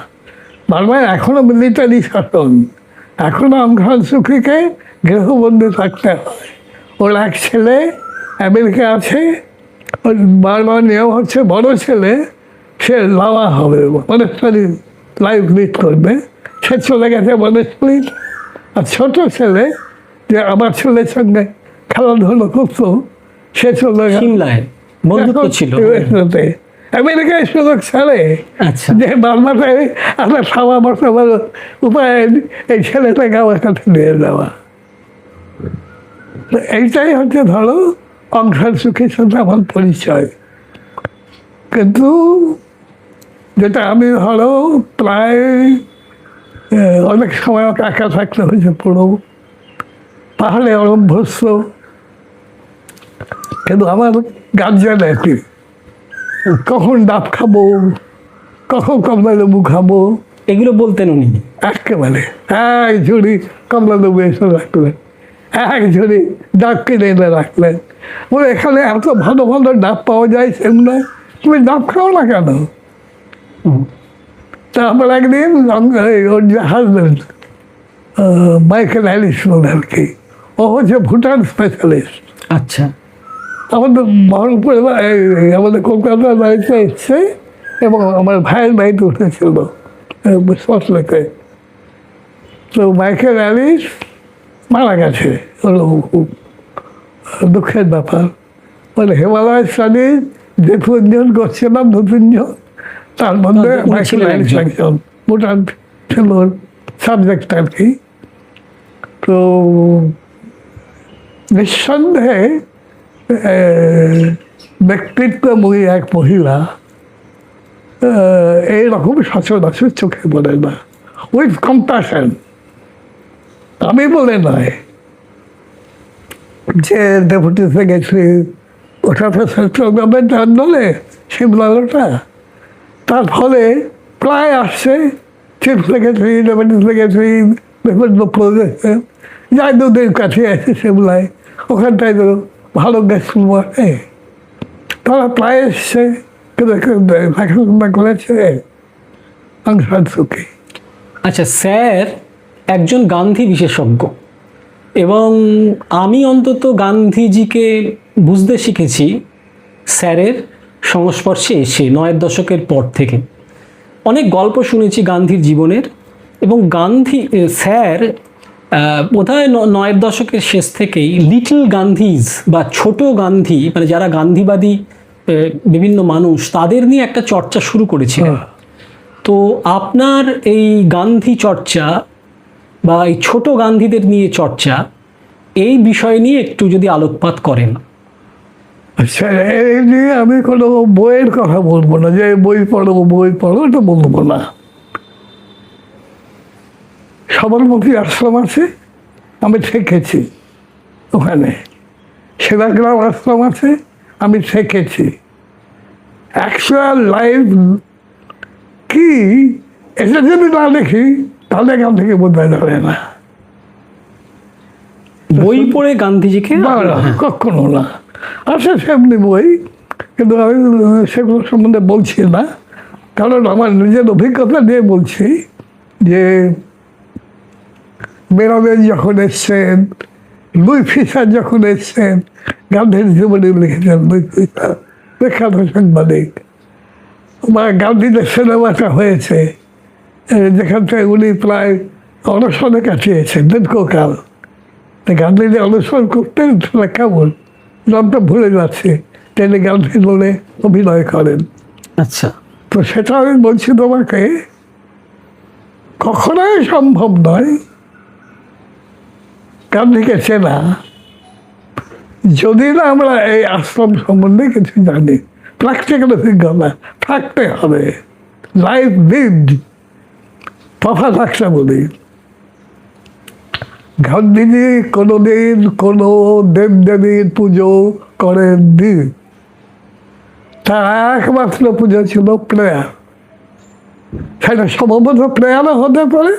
বার্মায় এখনো মিলিটারি শাসন, এখনো অং সান সু চিকে গৃহবন্দী থাকতে হয়। ওর এক ছেলে আমেরিকা আছে, ওর বার্মার নিয়ম হচ্ছে বড় ছেলে সে লাওয়া হবে, মনেস্টারি লাইফ লিড করবে, সে চলে গেছে মনেস্টারি। আর ছোট ছেলে যে আমার ছেলের সঙ্গে খেলাধুলো করতো, সে চলে গেছে সিমলায়, বন্ধুত্ব ছিল। আমেরিকায় সুযোগ ছাড়ে, আচ্ছা, যে বার্মাতে আমরা খাওয়া বসা উপায় এই ছেলেটাকে আমার কাছে নিয়ে যাওয়া। এইটাই হচ্ছে ধরো অং সান সু চির সাথে আমার পরিচয়। কিন্তু যেটা আমি ধরো প্রায় অনেক সময় একা থাকতে হয়েছে, পুরো পাহাড়ে অভ্যস্ত, কিন্তু আমার গার্জিয়ান একই, কখন ডাব খাবো, কখন কমলা লেবু খাবো, এগুলো বলতেন উনি। একেবারে এক ঝুড়ি কমলা লেবু এসে রাখলেন, এক ঝুড়ি ডাব কিনে এনে রাখলেন। বলে এখানে এত ভালো ভালো ডাব পাওয়া যায়, সেমনি তুমি ডাব খাও না কেন? তারপর একদিন ওর যে হাজবেন্ড মাইকেল হ্যারিস বলে আর কি, ও হচ্ছে ভুটান স্পেশালিস্ট। আচ্ছা, আমাদের বহরমপুরে আমাদের কলকাতার বাড়িতে এসছে, এবং আমার ভাইয়ের বাড়িতে উঠেছিল সল্টলেকে। তো মাইকেল হ্যারিস মারা গেছে, হলো খুব দুঃখের ব্যাপার। মানে হিমালয় স্টাডি যে 3জন করছিলাম, 2-3 জন, তার মধ্যে মাইকেল হ্যারিস একজন, ভুটান ছিল সাবজেক্ট আর কি। তো নিঃসন্দেহে ব্যক্তিত্বময়ী এক মহিলা, এইরকম সচরাচর চোখে পড়ে না, উইথ কম্প্যাশন। আমি বলে নয় যে ডেপুটিতে গেছি, ওটা তো সেন্ট্রাল গভর্নমেন্ট আন্দোলনে শিবলালটা, তার ফলে প্রায় আসছে চিফ সেক্রেটারি, ডেপুটি সেক্রেটারি, বিভিন্ন প্রজেক্টে যাই দুদের কাছে আছে সেগুলাই, ওখানটায় তো ভালো গ্যাস আছে, তারা প্রায় এসছে, কিন্তু দেখাশোনা করেছে অং সান সু চি। আচ্ছা স্যার, একজন গান্ধী বিশেষজ্ঞ, এবং আমি অন্তত গান্ধীজিকে বুঝতে শিখেছি স্যারের সংস্পর্শে এসে 9-এর দশকের পর থেকে। অনেক গল্প শুনেছি গান্ধীর জীবনের, এবং গান্ধী স্যার বোধহয় 9-এর দশকের শেষ থেকেই লিটল গান্ধীজ বা ছোট গান্ধী, মানে যারা গান্ধীবাদী বিভিন্ন মানুষ, তাদের নিয়ে একটা চর্চা শুরু করেছিলেন। তো আপনার এই গান্ধী চর্চা বা এই ছোট গান্ধীদের নিয়ে চর্চা, এই বিষয় নিয়ে একটু যদি আলোকপাত করেন। আচ্ছা, এই নিয়ে আমি কোনো বইয়ের কথা বলবো না, যে বই পড়ো এটা বলবো না। সবরমতী আশ্রম আছে, আমি থেকেছি ওখানে। সেবাগ্রাম আশ্রম আছে, আমি থেকেছি। অ্যাকচুয়াল লাইফ কি এটা যদি না দেখি তাহলে এখান থেকে বোঝা যাবে না। বই পড়ে গান্ধীজিকে না, কখনো না। আছে সেমনি বই, কিন্তু আমি সেগুলো সম্বন্ধে বলছি না, কারণ আমার নিজের অভিজ্ঞতা দিয়ে বলছি যে বেরোবেন যখন এসছেন, লুই ফিশার যখন এসছেন, গান্ধীর জীবনী লিখেছেন লুই ফিশার, বিখ্যাত সাংবাদিক, বা গান্ধীদের সিনেমাটা হয়েছে, যেখান থেকে উনি প্রায় অনশনে কাটিয়েছেন দীর্ঘকাল। গান্ধীজি অনশন করতেন, সেটা কেমন নামটা ভুলে যাচ্ছে, তিনি গান্ধী বলে অভিনয় করেন। আচ্ছা, তো সেটা আমি বলছি তোমাকে, কখনোই সম্ভব নয় গান্ধীকে চেনা যদি না আমরা এই আশ্রম সম্বন্ধে কিছু জানি। প্র্যাকটিক্যাল অভিজ্ঞতা থাকতে হবে, লাইফ লিভড তফাৎ একটা বলি। গান্ধীজি কোনোদিন কোনো দেবদেবীর পুজো করেননি, তার একমাত্র পুজো ছিল প্রেয়ার। সেটা সম্ভবত প্রেয়ারও হতে পারে,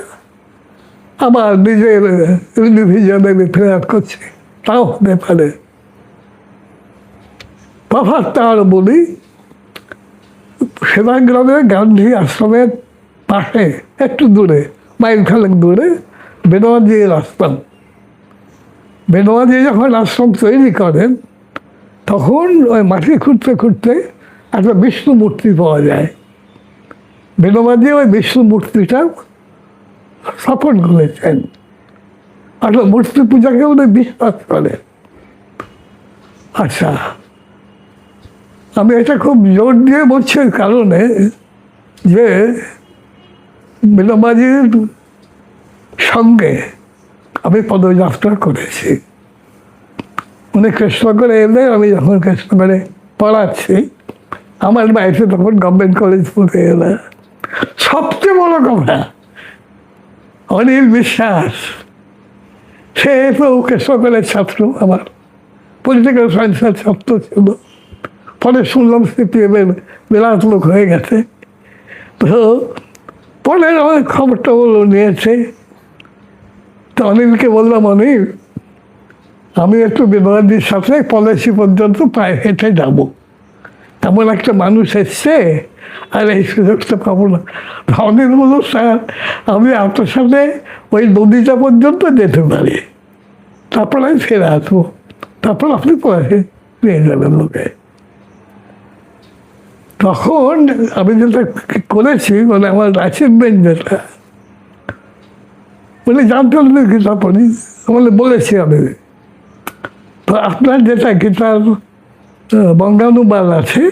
আবার নিজের রিলিভিশনে প্রেয়ার করছে তাও হতে পারে। তফাৎটা আর বলি, সেবাগ্রামে গান্ধী আশ্রমের পাশে একটু দূরে, মাইল খানেক দূরে বেনওয়াজির আশ্রম। বেনওয়াজি যখন আশ্রম তৈরি করেন, তখন ওই মাটি খুঁড়তে খুঁড়তে একটা বিষ্ণু মূর্তি পাওয়া যায়। বেনওয়াজি ওই বিষ্ণু মূর্তিটা স্থাপন করেছেন। আসলে মূর্তি পূজাকে উনি বিশ্বাস করেন। আচ্ছা, আমি এটা খুব জোর দিয়ে বলছি এই কারণে যে বেনওয়াজির সঙ্গে আমি পদযাত্রা করেছি। উনি কৃষ্ণনগরে এলে, আমি যখন কৃষ্ণনগরে পড়াচ্ছি, আমার বাড়িতে তখন গভর্নমেন্ট কলেজ পড়ে এলে। সবচেয়ে বড় কথা, অনিল বিশ্বাস, সে তো কৃষ্ণনগরের ছাত্র, আমার পলিটিক্যাল সায়েন্সের ছাত্র ছিল। পরে শুনলাম সিপিএমের বিরাট লোক হয়ে গেছে। তো পরে আমার খবরটা বললো নিয়েছে। তো অনিলকে বললাম, অনিল, আমি একটু বেনওয়াজির সাথে পলাশি পর্যন্ত পায়ে হেঁটে যাব, তেমন একটা মানুষ এসছে, আর এই সুযোগটা পাবো না। অনিল বলল, স্যার আমি আপনার সাথে ওই নদীটা পর্যন্ত যেতে পারি, তারপর আমি ফিরে আসবো, তারপর আপনি পলাশি নিয়ে যাবেন লোকে। তখন আমি যেটা করেছি, মানে আমার অ্যাচিভমেন্ট যেটা, বলে জানতে হবে গীতা পড়ি, বলে বলেছি আমি। তো আপনার যেটা গীতার বঙ্গানুবাদ আছে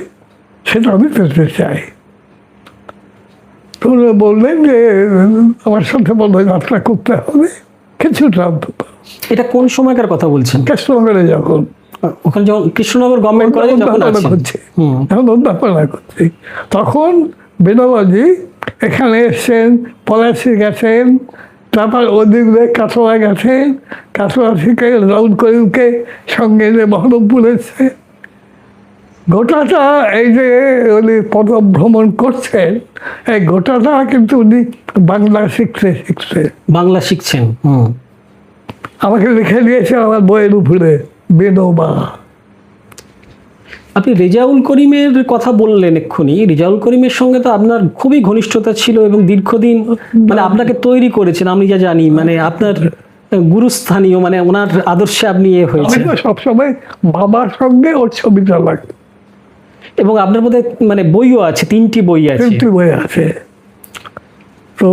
সেটা আমি পেতে চাই। তো বললেন যে আমার সাথে পদযাত্রা করতে হবে কিছুটা অন্তত। এটা কোন সময়কার কথা বলছেন? কৃষ্ণনগরে যখন, ওখানে যখন কৃষ্ণনগর গভর্নমেন্ট কলেজে যখন করছে, এখন অধ্যাপনা করছি, তখন বেনওয়াজি এখানে এসছেন, পলাশি গেছেন, তারপর ওদিক দিয়ে কাটোয়া গেছেন, কাটোয়া থেকে রাউন্ড করিমকে সঙ্গে নিয়ে বহরমপুর এসছে। গোটাটা এই যে উনি পদভ্রমণ করছেন, এই গোটাটা কিন্তু উনি বাংলা শিখছে। বাংলা শিখছেন। আমাকে লিখে দিয়েছে আমার বইয়ের উপরে, বেনোবা। আপনি রেজাউল করিমের কথা বললেন এক্ষুনি। রেজাউল করিমের সঙ্গে তো আপনার খুবই ঘনিষ্ঠতা ছিল এবং দীর্ঘদিন মানে আপনাকে তৈরি করেছেন, আমি যা জানি, মানে আপনার গুরুস্থানীয়, মানে ওনার আদর্শে আপনি আমি হয়েছে। তো সবসময় বাবার সঙ্গে ওর ছবিটা লাগে। এবং আপনার মধ্যে মানে বইও আছে, 3টি বই আছে। তিনটি বই আছে। তো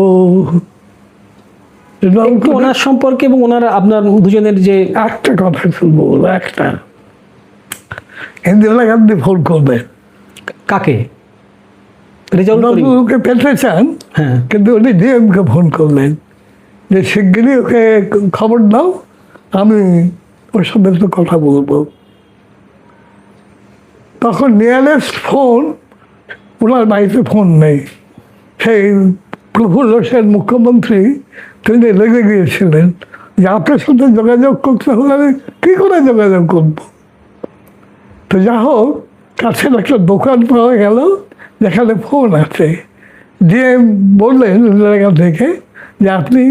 একটু ওনার সম্পর্কে এবং ওনার আপনার দুজনের যে একটা কথা শুনবো, একটা ইন্দিরা গান্ধী ফোন করবেন, কাকে? রেজাউল করিম? ওকে পেতে চান, হ্যাঁ। কিন্তু উনি ডিএমকে ফোন করলেন যে শিগগিরই ওকে খবর দাও, আমি ওর সাথে তো কথা বলবো। তখন নিয়ারেস্ট ফোন, ওনার বাড়িতে ফোন নেই। সেই প্রফুল্ল সেন মুখ্যমন্ত্রী, তিনি লেগে গিয়েছিলেন যে আপনার সাথে যোগাযোগ করতে হলে আমি কী করে যোগাযোগ করবো। তো যা হোক, কাছের একটা দোকান পাওয়া গেল যেখানে ফোন আছে। দিয়ে বললেন জায়গা থেকে যে আপনি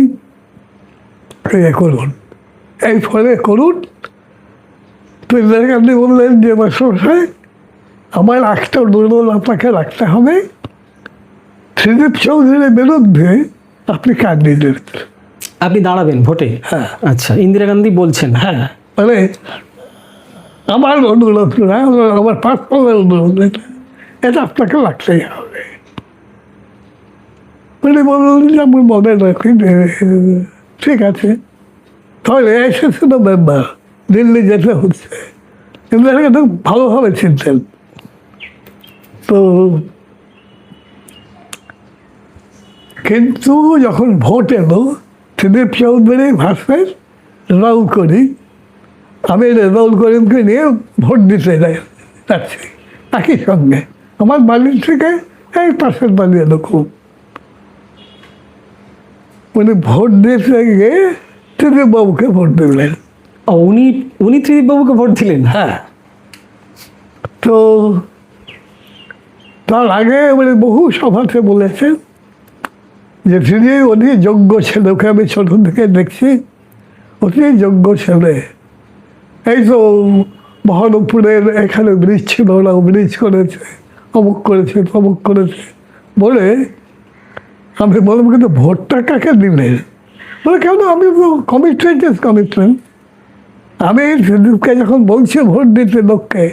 ইয়ে করুন, এই ফোনে করুন। তো ইন্দিরা গান্ধী বললেন যে মশাই, আমার একটা অনুরোধ আপনাকে রাখতে হবে, শ্রীদীপ চৌধুরীর বিরুদ্ধে আপনি ক্যান্ডিডেট। আপনি দাঁড়াবেন ভোটে? হ্যাঁ। আচ্ছা, ইন্দিরা গান্ধী বলছেন? হ্যাঁ, মানে আমার অনুরোধ না, আমার পার্সোনাল অনুরোধ, এটা আপনাকে রাখতেই হবে। উনি বললেন যে আমার মনে রাখি, ঠিক আছে। তাহলে এসেছে নভেম্বর, দিল্লি যেতে হচ্ছে। ইন্দিরা গান্ধী ভালোভাবে চিনতেন। তো কিন্তু যখন ভোট এলো, শ্রীদীপ চৌধুরী ভার্সেস রেজাউল করিম, আমি রেজাউল করিমকে নিয়ে ভোট দিতে যাচ্ছি একই সঙ্গে। আমার বাড়ির থেকে এই পাশের বাড়ি এরকম। উনি ভোট দিতে গিয়ে ত্রিদীপ বাবুকে ভোট দিলেন। উনি উনি ত্রিদীপ বাবুকে ভোট দিলেন? হ্যাঁ। তো তার আগে উনি বহু সভাতে বলেছেন যে তিনি অতি যোগ্য ছেলে, ওকে আমি ছোট থেকে দেখছি, অতি যোগ্য ছেলে। এই তো বহরমপুরের এখানে ব্রিজ ছিল, ওরা ব্রিজ করেছে, অমুক করেছে, তমুক করেছে বলে। আমি বললাম কিন্তু ভোটটা কাকে দিলেন? বলে কেন, আমি কমিটমেন্ট ইজ কমিটমেন্ট। আমি শ্রীদীপকে যখন বলছি ভোট দিতে লোককে,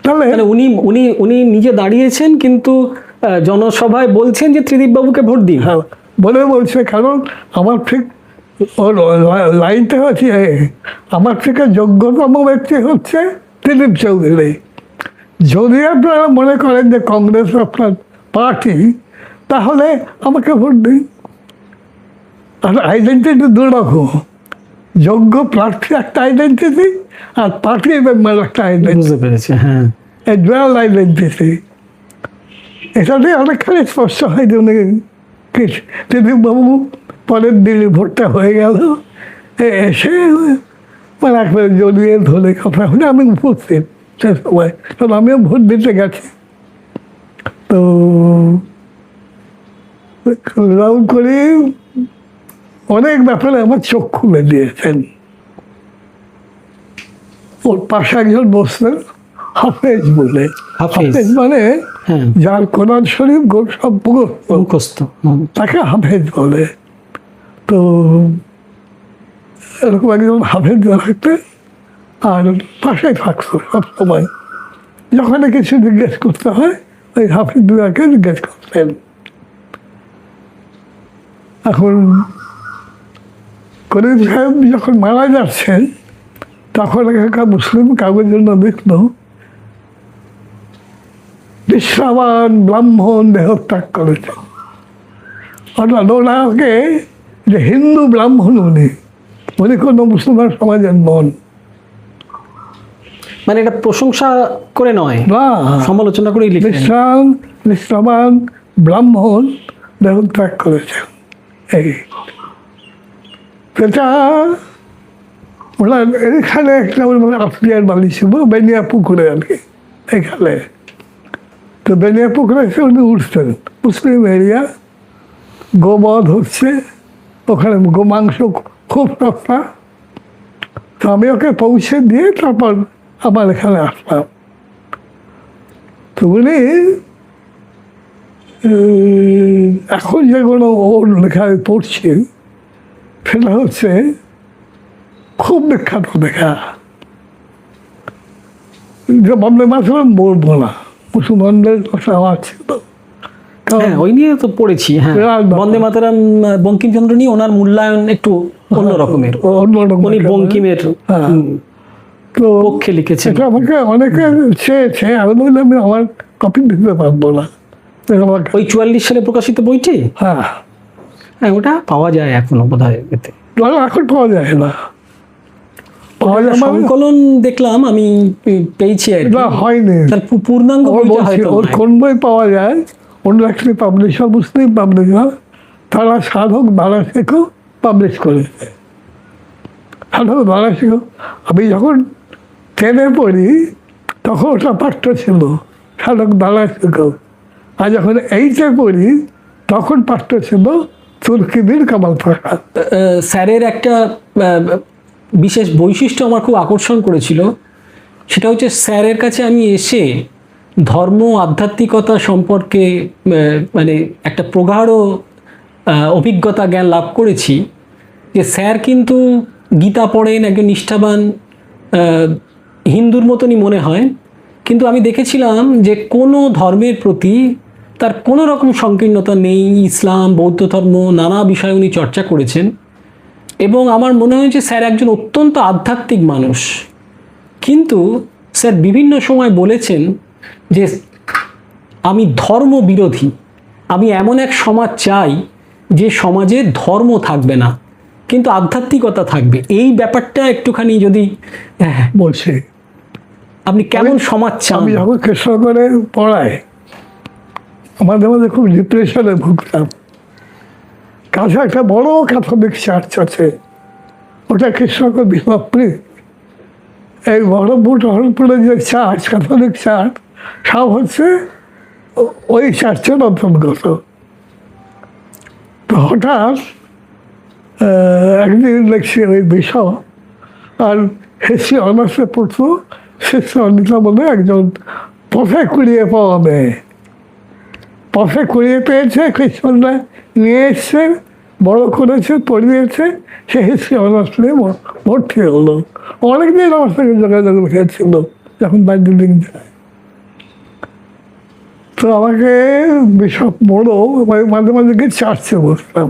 তাহলে মানে উনি উনি উনি নিজে দাঁড়িয়েছেন কিন্তু জনসভায় বলছেন যে ত্রিদীপ বাবুকে ভোট দিন। হ্যাঁ বলে বলছে, কারণ আমার ঠিক ওর লাইনটা হচ্ছে, আমার থেকে যোগ্যতম ব্যক্তি হচ্ছে ত্রিদীপ চৌধুরী। যদি আপনারা মনে করেন যে কংগ্রেস আপনার পার্টি, তাহলে আমাকে ভোট দিন। আর আইডেন্টিটি দুরকম, যোগ্য প্রার্থী একটা আইডেন্টিটি আর পার্টি মেম্বার একটা আইডেন্টিটি, বুঝতে পেরেছি। হ্যাঁ, এই ডুয়াল আইডেন্টিটি। এটাতে অনেকখানি স্পষ্ট হয় যে উনি ত্রিদীপবাবু পরের দিনে ভোটটা হয়ে গেল, এসে মানে একবারে জড়িয়ে ধরে কথা হলে আমি উপস্থিত সে সময়, কারণ আমিও ভোট দিতে গেছি। তো রাউন্ড করে অনেক ব্যাপারে আমার চোখ খুলে দিয়েছেন। ওর পাশে একজন বসতেন হাফেজ বলে। হাফেজ? হাফেজ মানে হ্যাঁ, যার কোরআন শরীফ সব মুখস্থ। তাকে হাফেজ বলে। তো এরকম একজন হাফেজ থাকতে, আর পাশে থাকতো সবসময়, যখন কিছু জিজ্ঞেস করতে হয় ওই হাফেজ দুয়াকে জিজ্ঞেস করতেন। এখন করিম সাহেব যখন মারা যাচ্ছেন, তখন একটা মুসলিম কাগজের জন্য লিখল, নিঃস্বাবান ব্রাহ্মণ দেহত্যাগ করেছে। অর্থাৎ ওনাকে যে হিন্দু ব্রাহ্মণ, উনি উনি কোনো মুসলমান সমাজের নন। মানে এটা প্রশংসা করে নয়, না, সমালোচনা করেই লিখলেন। নিঃস্বাবান ব্রাহ্মণ দেহত্যাগ করেছেন। এই সেটা ওরা এখানে একটা আত্মীয়ার বাড়ি ছিল বেনিয়া পুকুরে আর কি, এখানে। তো বেনিয়া পুকুরে এসে উনি উঠতেন, মুসলিম এরিয়া, গোবধ হচ্ছে ওখানে, গোমাংস খুব সস্তা। তো আমি ওকে পৌঁছে দিয়ে তারপর আমার এখানে আসলাম। তো উনি এখন যেগুলো ওর লেখায় পড়ছি সেটা হচ্ছে খুব বিখ্যাত লেখা, যে বন্দে মাতরম বলবো না, মুসলমানদের কথা আমার ছিল। হ্যাঁ, ওই নিয়ে তো পড়েছি। হ্যাঁ, বিরাট ব্যাপার। বন্দে মাতরম বঙ্কিমচন্দ্র নিয়ে ওনার মূল্যায়ন একটু অন্য রকমের। অন্যরকম উনি একটা- বঙ্কিমের হ্যাঁ। তো পক্ষে লিখেছেন। এটা আমাকে অনেকে চেয়েছে, আমি বললাম আমি আমার কপি দিতে পারবো না। এটা আমাকে- ওই 44 সালে প্রকাশিত বইটি, হ্যাঁ, হ্যাঁ, ওটা পাওয়া যায় এখনো বোধহয় এতে। এখন পাওয়া যায় না, পাওয়া যায় মানে সংকলন দেখলাম আমি পেয়েছি আর কি। এটা হয়নি। তার পূর্ণাঙ্গ ওর বইটা বলছি, হয়তো ওর নয়। কোন বই পাওয়া যায়, অন্য একটি পাবলিশার, মুসলিম পাবলিশার, তারা সাধক দ্বারা শেখো পাবলিশ করেছে। সাধক দ্বারা শেখো, আমি যখন 10-এ পড়ি তখন ওটা পাঠ্য ছিল, সাধক দ্বারা শেখো। আর যখন 8-এ পড়ি তখন পাঠ্য ছিল তুর্কিদের কামাল পাঠা। স্যারের একটা বিশেষ বৈশিষ্ট্য আমার খুব আকর্ষণ করেছিল। সেটা হচ্ছে স্যারের কাছে আমি এসে ধর্ম আধ্যাত্মিকতা সম্পর্কে মানে একটা প্রগাঢ় অভিজ্ঞতা জ্ঞান লাভ করেছি, যে স্যার কিন্তু গীতা পড়েন, একজন নিষ্ঠাবান হিন্দুর মতনই মনে হয়, কিন্তু আমি দেখেছিলাম যে কোনো ধর্মের প্রতি তার কোনো রকম সংকীর্ণতা নেই। ইসলাম, বৌদ্ধ ধর্ম, নানা বিষয় উনি চর্চা করেছেন, এবং আমার মনে হয়েছে স্যার একজন অত্যন্ত আধ্যাত্মিক মানুষ। কিন্তু স্যার বিভিন্ন সময় বলেছেন যে আমি ধর্ম বিরোধী, আমি এমন এক সমাজ চাই যে সমাজে ধর্ম থাকবে না কিন্তু আধ্যাত্মিকতা থাকবে। এই ব্যাপারটা একটুখানি যদি বলছে আপনি কেমন সমাজ চান? আমি যখন কৃষ্ণগড়ে পড়াই, আমাদের মধ্যে খুব ডিপ্রেশনে ভুগতাম। কাছে একটা বড় ক্যাথলিক চার্চ আছে, ওটা কৃষ্ণগড় বিশ্বপ্রিয়। এই বহরমপুরের যে চার্চ, ক্যাথলিক চার্চ, সব হচ্ছে ওই চার্চের অন্তর্গত। তো হঠাৎ একদিন দেখছি ওই বিষয়, আর হেসি অনার্সে পড়তো শিষ্য অনিতা বলে একজন পথে কুড়িয়ে পাওয়া মেয়ে, পথে কুড়িয়ে পেয়েছে, খ্রিস্টানরা নিয়ে এসছে, বড় করেছে, পড়িয়েছে, সে হিস্ট্রি অনার্স নিয়ে ভর্তি হলো। অনেকদিন আমার সঙ্গে যোগাযোগ রেখেছিল যখন দার্জিলিং যায়। তো আমাকে বিশপ বড় মাঝে মাঝে গিয়ে চার্চে বসতাম।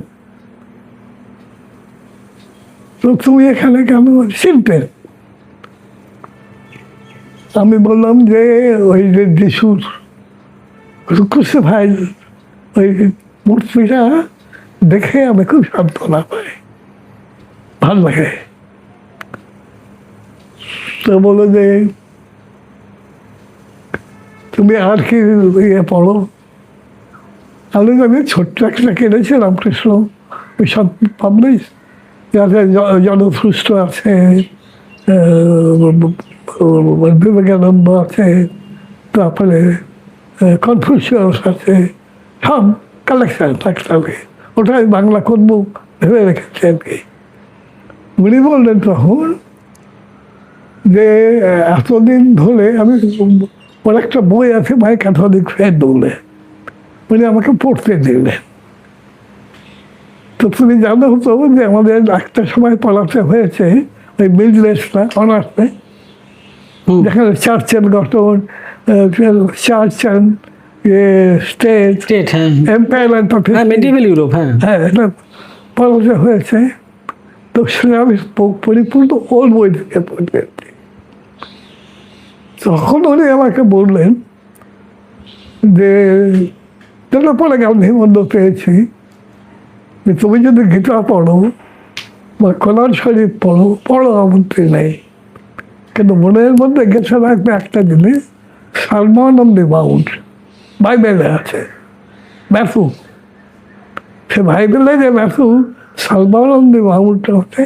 তো তুমি এখানে কেন? সিম্পল। আমি বললাম যে ওই যে যিশুর ক্রুসিফাইড ওই মূর্তিটা দেখে আমি খুব সান্ত্বনা পাই, ভালো লাগে। তো বলো যে তুমি আর কি ইয়ে পড়ো? আমি ছোট্ট একটা কিনেছি রামকৃষ্ণ মিশন পাবলিশ, যাতে জনপুষ্ট আছে, বিবেকানন্দ আছে, তারপরে কনফুসিয়াস আছে, সব কালেকশন থাকতে। ওটা আমি বাংলা করবো ভেবে রেখেছি আর কি। উনি বললেন তখন যে এতদিন ধরে আমি, ওর একটা বই আছে মাই ক্যাথলিক ফেথ বলে, উনি আমাকে পড়তে দিলেন। তো তুমি জানো তো যে আমাদের একটা সময় পড়াতে হয়েছে ওই মিডলেসটা অনার্সে, যেখানে চার্চের গঠন, চার্চ অ্যান্ড স্টেট, হ্যাঁ, এম্পায়ার অ্যান্ড মেডিভেল ইউরোপ। হ্যাঁ, হ্যাঁ, এটা পড়াতে হয়েছে। তো সেটা আমি পরিপূর্ণ ওর বই থেকে পড়েছি। তখন উনি আমাকে বললেন যে যেটা পরে গান্ধী মন্দ পেয়েছি, যে তুমি যদি গীতা পড়ো বা কোরআন শরীফ পড়ো, পড়ো, আপত্তি নেই, কিন্তু মনের মধ্যে গেছে রাখবে একটা জিনিস, সালমান অন দি মাউন্ট বাইবেলে আছে, ম্যাথু। সে বাইবেলে যে ম্যাথু সালমান অন দি মাউন্টটা হচ্ছে,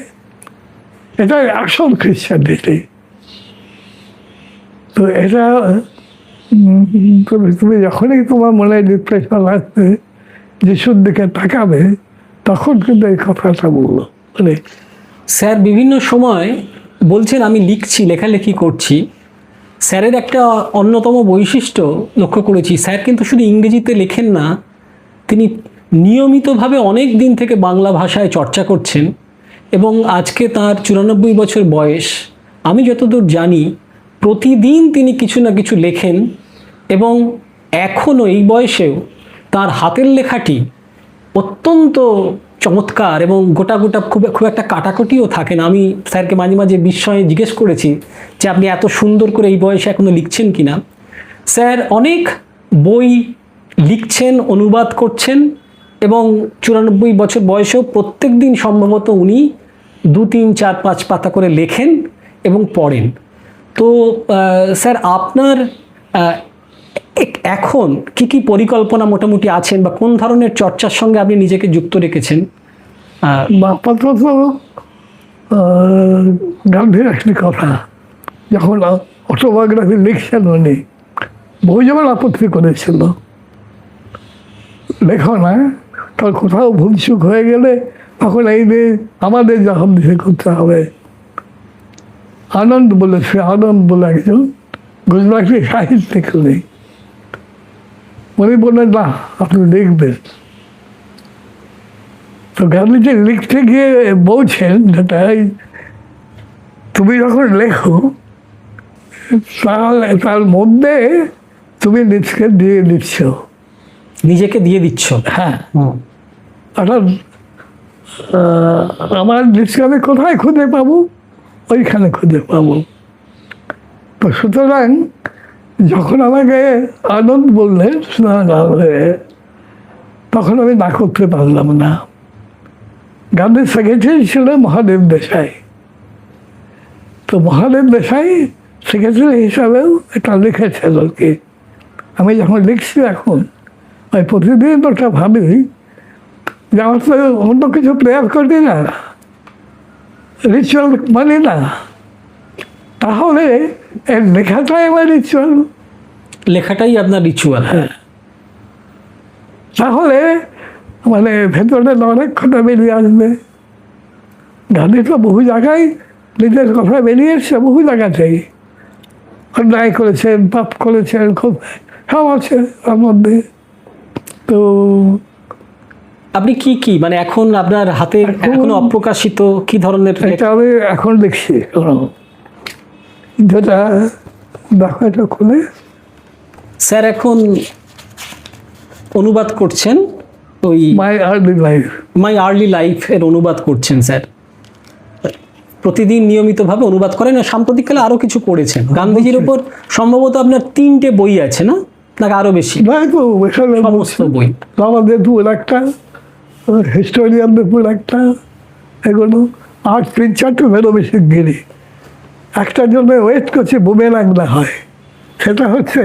এটাই আসল খ্রিস্টানিটি। তো এটা তুমি যখনই তোমার মনে ডিপ্রেশন আসবে, যিশুর দিকে তাকাবে, তখন কিন্তু এই কথাটা বললো। মানে স্যার বিভিন্ন সময় বলছেন আমি লিখছি, লেখালেখি করছি, স্যারের একটা অন্যতম বৈশিষ্ট্য লক্ষ্য করেছি, স্যার কিন্তু শুধু ইংরেজিতে লেখেন না, তিনি নিয়মিতভাবে অনেক দিন থেকে বাংলা ভাষায় চর্চা করছেন এবং আজকে তার 94 বছর বয়স। আমি যতদূর জানি প্রতিদিন তিনি কিছু না কিছু লেখেন এবং এখনও এই বয়সেও তার হাতের লেখাটি অত্যন্ত চমৎকার এবং গোটা গোটা খুব খুব একটা কাটাকুটিও থাকে না। আমি স্যারকে মাঝে মাঝে বিস্ময়ে জিজ্ঞেস করেছি যে আপনি এত সুন্দর করে এই বয়সে এখনও লিখছেন কিনা। স্যার অনেক বই লিখছেন, অনুবাদ করছেন এবং 94 বছর বয়সেও প্রত্যেক দিন সম্ভবত উনি 2, 3, 4, 5 পাতা করে লেখেন এবং পড়েন। তো স্যার আপনার এখন কি কি পরিকল্পনা মোটামুটি আছেন বা কোন ধরনের চর্চার সঙ্গে আপনি নিজেকে যুক্ত রেখেছেন? আপাতত গান্ধীর একটি কথা, যখন অটোবায়োগ্রাফি লিখছেন উনি বহু যেমন আপত্তি করেছিল, লেখো না, কারণ কোথাও ভুলচুক হয়ে গেলে তখন এই যে আমাদের যখন দিকে করতে হবে। আনন্দ বলেছে, আনন্দ বলে একজন গুজরাটি সাহিত্যিক উনি, উনি বললেন না আপনি লিখবেন। তো গান্ধীজি লিখতে গিয়ে বলছেন যেটা, তুমি যখন লেখো তাহলে তার মধ্যে তুমি নিজকে দিয়ে দিচ্ছ, নিজেকে দিয়ে দিচ্ছ। হ্যাঁ, অর্থাৎ আমার নিজকে আমি কোথায় খুঁজে পাবো, ওইখানে খুঁজে পাবো। তো সুতরাং যখন আমাকে আনন্দ বললেন তখন আমি না করতে পারলাম না। গান্ধীর সেক্রেটারি ছিল মহাদেব দেশাই, তো মহাদেব দেশাই সেক্রেটারি হিসাবেও এটা লিখেছিল কি। আমি যখন লিখছি এখন আমি প্রতিদিন ওটা ভাবি যে আমার তো অন্য কিছু প্রেয়ার করি না, রিচুয়াল মানি না, তাহলে এর লেখাটাই আমার রিচুয়াল। লেখাটাই আপনার রিচুয়াল? হ্যাঁ, তাহলে মানে ভেতরে অনেক কথা বেরিয়ে আসবে। গান্ধী তো বহু জায়গায় নিজের কথা বেরিয়ে এসছে, বহু জায়গাতেই অন্যায় করেছেন, পাপ করেছেন, খুব সব আছে তার মধ্যে। তো আপনি কি কি মানে এখন আপনার হাতে এখনো অপ্রকাশিত কি ধরনের? এটা আমি এখন লিখছি, যেটা দেখো এটা খুলে। স্যার এখন অনুবাদ করছেন ওই মাই আর্লি লাইফ, মাই আর্লি লাইফ এর অনুবাদ করছেন স্যার। প্রতিদিন নিয়মিতভাবে অনুবাদ করেন, আর সাম্প্রতিককালে আরো কিছু করেছেন। গান্ধীজির উপর সম্ভবত আপনার 3টে বই আছে না, নাকি আরো বেশি? সমস্ত বই আমাদের দুপুর একটা, হিস্টোরিয়ানদের উপর একটা, এগুলো আর 3-4টে বেশি গিরি। একটার জন্য ওয়েট করছি বুমেরাং না হয়, সেটা হচ্ছে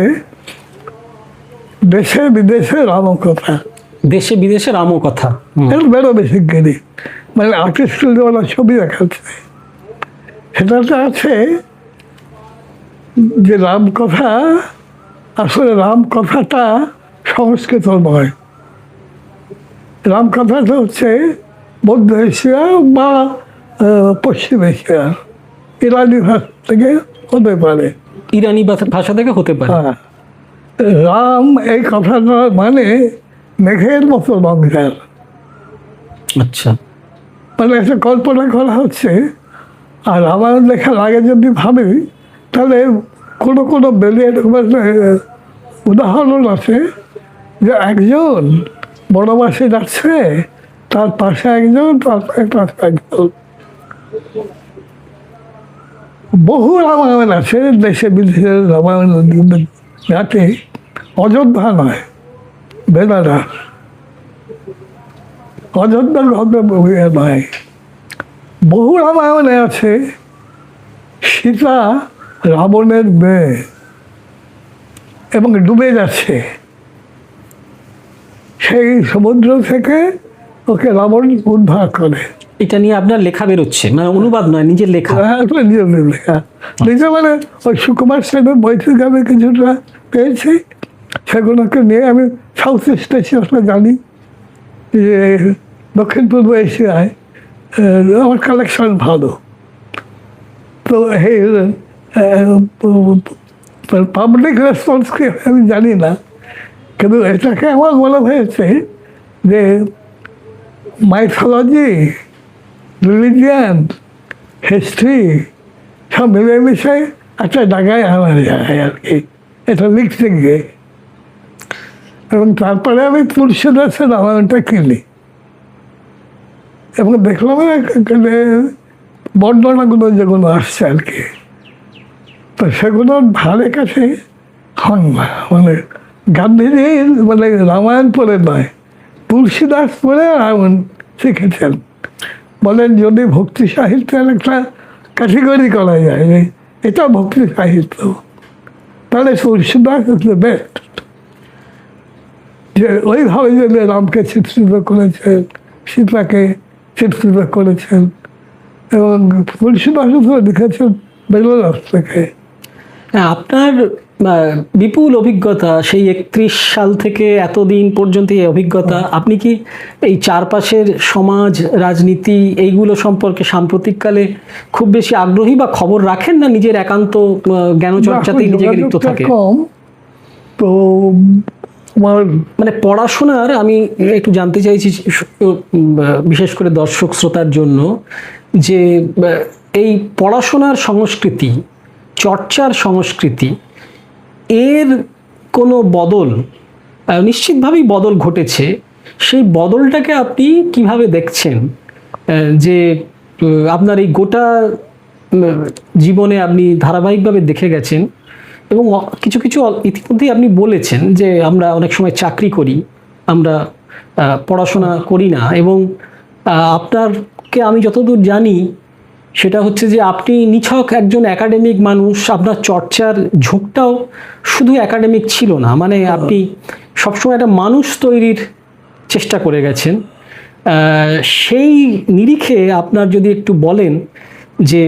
দেশে বিদেশে রামকথা। দেশে বিদেশে রামকথা এর বেশি গিরি, মানে আর্টিস্টওয়ালা ছবি দেখাচ্ছে। সেটাতে আছে যে রামকথা, আসলে রামকথাটা সংস্কৃত নয়, রামকথাটা হচ্ছে মধ্য এশিয়া বা পশ্চিম এশিয়ার ইরানি ভাষা থেকে হতে পারে। ইরানি ভাষা থেকে হতে পারে। হ্যাঁ, রাম এই কথাটা মানে মেঘের মতো রঙের। আচ্ছা, মানে একটা কল্পনা করা হচ্ছে। আর আমার লেখার আগে যদি ভাবি তাহলে কোনো কোনো বেলিয়ে উদাহরণ আছে যে একজন বনবাসে যাচ্ছে, তার পাশে একজন, তার পাশে একজন। বহু রামায়ণ আছে দেশে বিদেশে, রামায়ণ যাতে অযোধ্যা নয়, বেনারস, অযোধ্যা নয়। বহু রামায়ণে আছে সীতা রাবণের মেয়ে এবং ডুবে যাচ্ছে, সেই সমুদ্র থেকে ওকে রাবণ উদ্ধার করে। এটা নিয়ে আপনার লেখা বেরোচ্ছে, মানে অনুবাদ নয়, নিজের লেখা? নিজের লেখা, নিজে মানে ওই সুকুমার সেনের বই থেকে আমি কিছুটা পেয়েছি, সেগুলোকে নিয়ে আমি সাউথ ইস্ট এশিয়াটা জানি, যে দক্ষিণ পূর্ব এশিয়ায় আমার কালেকশন ভালো। তো এই পাবলিক রেসপন্স কি আমি জানি না, কিন্তু এটাকে আমার মনে হয়েছে যে মাইথোলজি, রিলিজিয়ান, হিস্ট্রি সব মিলেমিশে একটা জায়গায় আনা যায় আর কি, এটা লিখতে গিয়ে। এবং তারপরে আমি তুলসীদাসের রামায়ণটা কিনি এবং দেখলাম বর্ণনাগুলো যেগুলো আসছে আর কি, তো সেগুলোর ধারে কাছে হন না। মানে গান্ধীজির মানে রামায়ণ পড়ে নয়, তুলসীদাস পড়ে রামায়ণ শিখেছেন। বলেন যদি ভক্তি সাহিত্যের একটা ক্যাটেগরি করা যায় যে এটা ভক্তি সাহিত্য, তাহলে তুলসীদাস ইজ দ্য বেস্ট। যে ওইভাবে যে রামকে চিত্রিত করেছেন, সীতাকে চিত্রিত করেছেন, এবং তুলসীদাস লিখেছেন বেলুড়াস থেকে। হ্যাঁ, আপনার বিপুল অভিজ্ঞতা, সেই 31 সাল থেকে এতদিন পর্যন্ত এই অভিজ্ঞতা, আপনি কি এই চারপাশের সমাজ রাজনীতি এইগুলো সম্পর্কে সাম্প্রতিককালে খুব বেশি আগ্রহী বা খবর রাখেন, না নিজের একান্ত জ্ঞানচর্চাতেই নিজেকে লিপ্ত থাকে? কম তো মানে পড়াশোনার, আমি একটু জানতে চাইছি বিশেষ করে দর্শক শ্রোতার জন্য, যে এই পড়াশোনার সংস্কৃতি, চর্চার সংস্কৃতি, এর কোনো বদল নিশ্চিতভাবেই বদল ঘটেছে। সেই বদলটাকে আপনি কিভাবে দেখছেন? যে আপনার এই গোটা জীবনে আপনি ধারাবাহিকভাবে দেখে গেছেন, এবং কিছু কিছু ইতিমধ্যেই আপনি বলেছেন যে আমরা অনেক সময় চাকরি করি, আমরা পড়াশোনা করি না, এবং আপনারকে আমি যতদূর জানি সেটা হচ্ছে যে আপনি নিছক একজন একাডেমিক মানুষ। আপনার চর্চার ঝোঁকটাও শুধু একাডেমিক ছিল না, মানে আপনি সবসময় একটা মানুষ তৈরির চেষ্টা করে গেছেন। সেই নিরিখে আপনার যদি একটু বলেন যে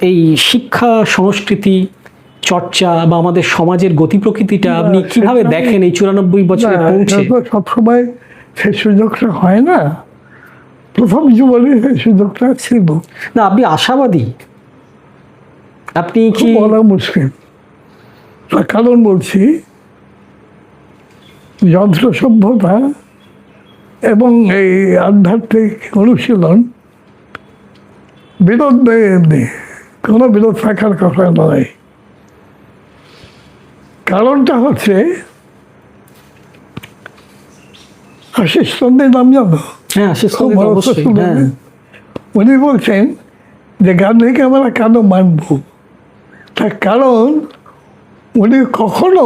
এই শিক্ষা, সংস্কৃতি, চর্চা বা আমাদের সমাজের গতি প্রকৃতিটা আপনি কিভাবে দেখেন এই 94 বছরে পৌঁছে? সবসময় সেই সুযোগটা হয় না, প্রথম জীবনে সেই সুযোগটা ছিল না। আপনি আশাবাদী? আপনি কি? বলা মুশকিল, তার কারণ বলছি, যন্ত্র সভ্যতা এবং এই আধ্যাত্মিক অনুশীলন বিরোধ নেই, এমনি কোনো বিরোধ থাকার কথা নয়। কারণটা হচ্ছে আশিস চন্দ্রের নাম জানো? হ্যাঁ, উনি বলছেন যে গান্ধীকে আমরা কেন মানব, তার কারণ উনি কখনো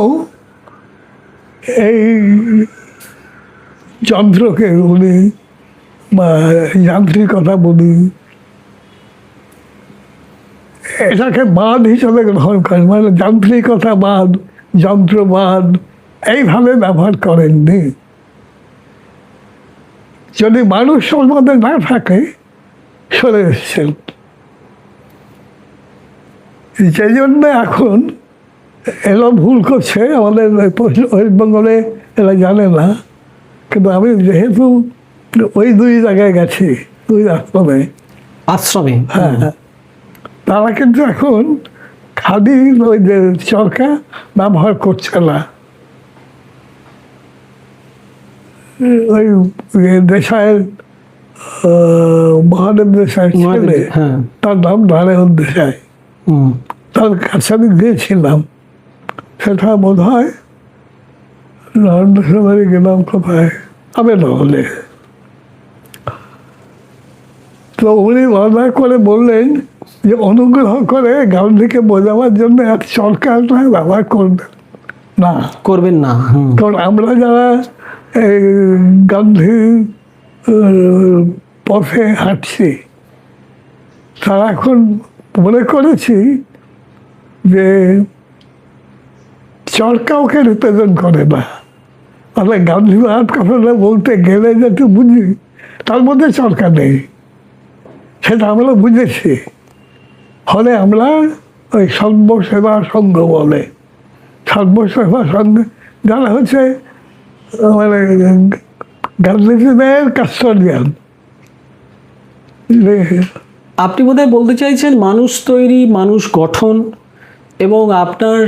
এই যন্ত্রকে উনি বা যান্ত্রিকতা বলি এটাকে বাদ হিসাবে গ্রহণ করেন, মানে যান্ত্রিকতা বাদ, যন্ত্রবাদ এইভাবে ব্যবহার করেননি। যদি মানুষ সম্বন্ধে না থাকে সরে এসছেন। সেই জন্য এখন এরা ভুল করছে, আমাদের ওয়েস্টবেঙ্গলে এরা জানে না, কিন্তু আমি যেহেতু ওই দুই জায়গায় গেছি, দুই আশ্রমে, হ্যাঁ, তারা কিন্তু এখন খাদি ওই যে চরকা ব্যবহার করছে না। ওই দেশায়ের মহাদেব দেশাই ছেলে, তার নাম নারায়ণ দেশাই, তার কাছে আমি গিয়েছিলাম। সেটা বোধ হয় নারায়ণ দেশাই গেলাম কোথায়, আমি নহলে। তো উনি বারবার করে বললেন যে অনুগ্রহ করে গান্ধীকে বোঝাবার জন্য এক চরকাটা ব্যবহার করবেন না। কারণ আমরা যারা গান্ধী পথে হাঁটছি তারা এখন মনে করেছি যে চরকাওকে রিপ্রেজেন্ট করে না। তাহলে গান্ধীবাদ কথাটা বলতে গেলে যেটু বুঝি তার মধ্যে চরকা নেই, সেটা আমরা বুঝেছি। ফলে আমরা ওই সর্বসেবা সংঘ বলে, সর্বসেবা সংঘ যারা হচ্ছে মানে গান্ধীজিদের কাস্টোডিয়ান। আপনি বোধহয় বলতে চাইছেন মানুষ তৈরি, মানুষ গঠন এবং আপনার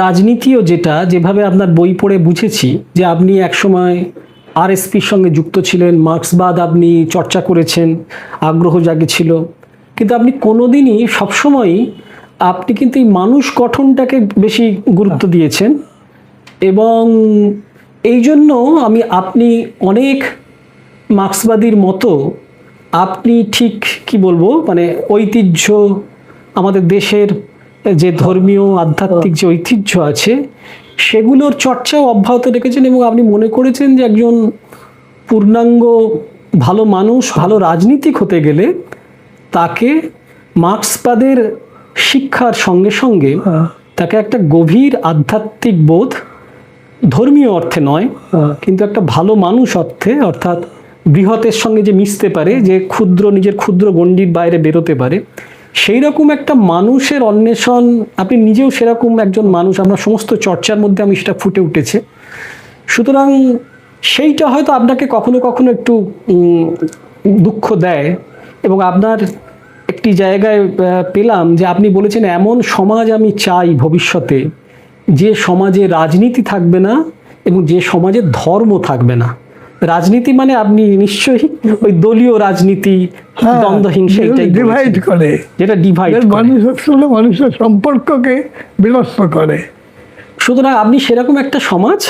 রাজনীতিও যেভাবে আপনার বই পড়ে বুঝেছি যে আপনি একসময় আরএসপির সঙ্গে যুক্ত ছিলেন, মার্ক্সবাদ আপনি চর্চা করেছেন, আগ্রহ জাগেছিল, কিন্তু আপনি কোনোদিনই সবসময়ই আপনি কিন্তু এই মানুষ গঠনটাকে বেশি গুরুত্ব দিয়েছেন। এবং এই জন্য আপনি অনেক মার্ক্সবাদীর মতো আপনি ঠিক কি বলবো মানে ঐতিহ্য, আমাদের দেশের যে ধর্মীয় আধ্যাত্মিক যে ঐতিহ্য আছে সেগুলোর চর্চাও অব্যাহত রেখেছেন এবং আপনি মনে করেছেন যে একজন পূর্ণাঙ্গ ভালো মানুষ, ভালো রাজনীতিক হতে গেলে তাকে মার্ক্সবাদের শিক্ষার সঙ্গে সঙ্গে তাকে একটা গভীর আধ্যাত্মিক বোধ, ধর্মীয় অর্থে নয় কিন্তু একটা ভালো মানুষ অর্থে, অর্থাৎ বৃহতের সঙ্গে যে মিশতে পারে, যে নিজের ক্ষুদ্র গণ্ডির বাইরে বেরোতে পারে, সেই রকম একটা মানুষের অন্বেষণ। আপনি নিজেও সেরকম একজন মানুষ, আমরা সমস্ত চর্চার মধ্যে সেটা ফুটে উঠেছে। সুতরাং সেইটা হয়তো আপনাকে কখনো কখনো একটু দুঃখ দেয়। এবং আপনার একটি জায়গায় পেলাম যে আপনি বলেছেন এমন সমাজ আমি চাই ভবিষ্যতে যে সমাজে রাজনীতি থাকবে না এবং যে সমাজে ধর্ম থাকবে না। রাজনীতি মানে আপনি নিশ্চয়ই ওই দলীয় রাজনীতি, দ্বন্দ্বহিংসা, এটাই ডিভাইড করে, যেটা ডিভাইড মানুষের সম্পর্ককে বিনষ্ট করে। সুতরাং আপনি সেরকম একটা সমাজ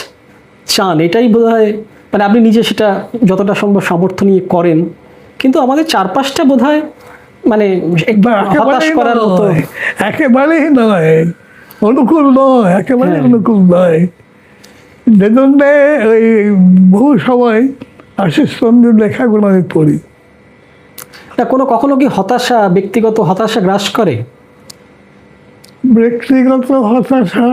চান, এটাই বোধহয় মানে আপনি নিজে সেটা যতটা সম্ভব সামর্থ্য নিয়ে করেন। কিন্তু আমাদের চারপাশটা বোধহয় মানে হতাশ করার মতো, একেবারেই নয়, অনুকূল নয়, একেবারে অনুকূল নয়। যেজন্য ওই বহু সময় আশিস চন্দ্রের লেখাগুলো আমি পড়ি। না কখনো কি ব্যক্তিগত হতাশা গ্রাস করে? ব্যক্তিগত হতাশা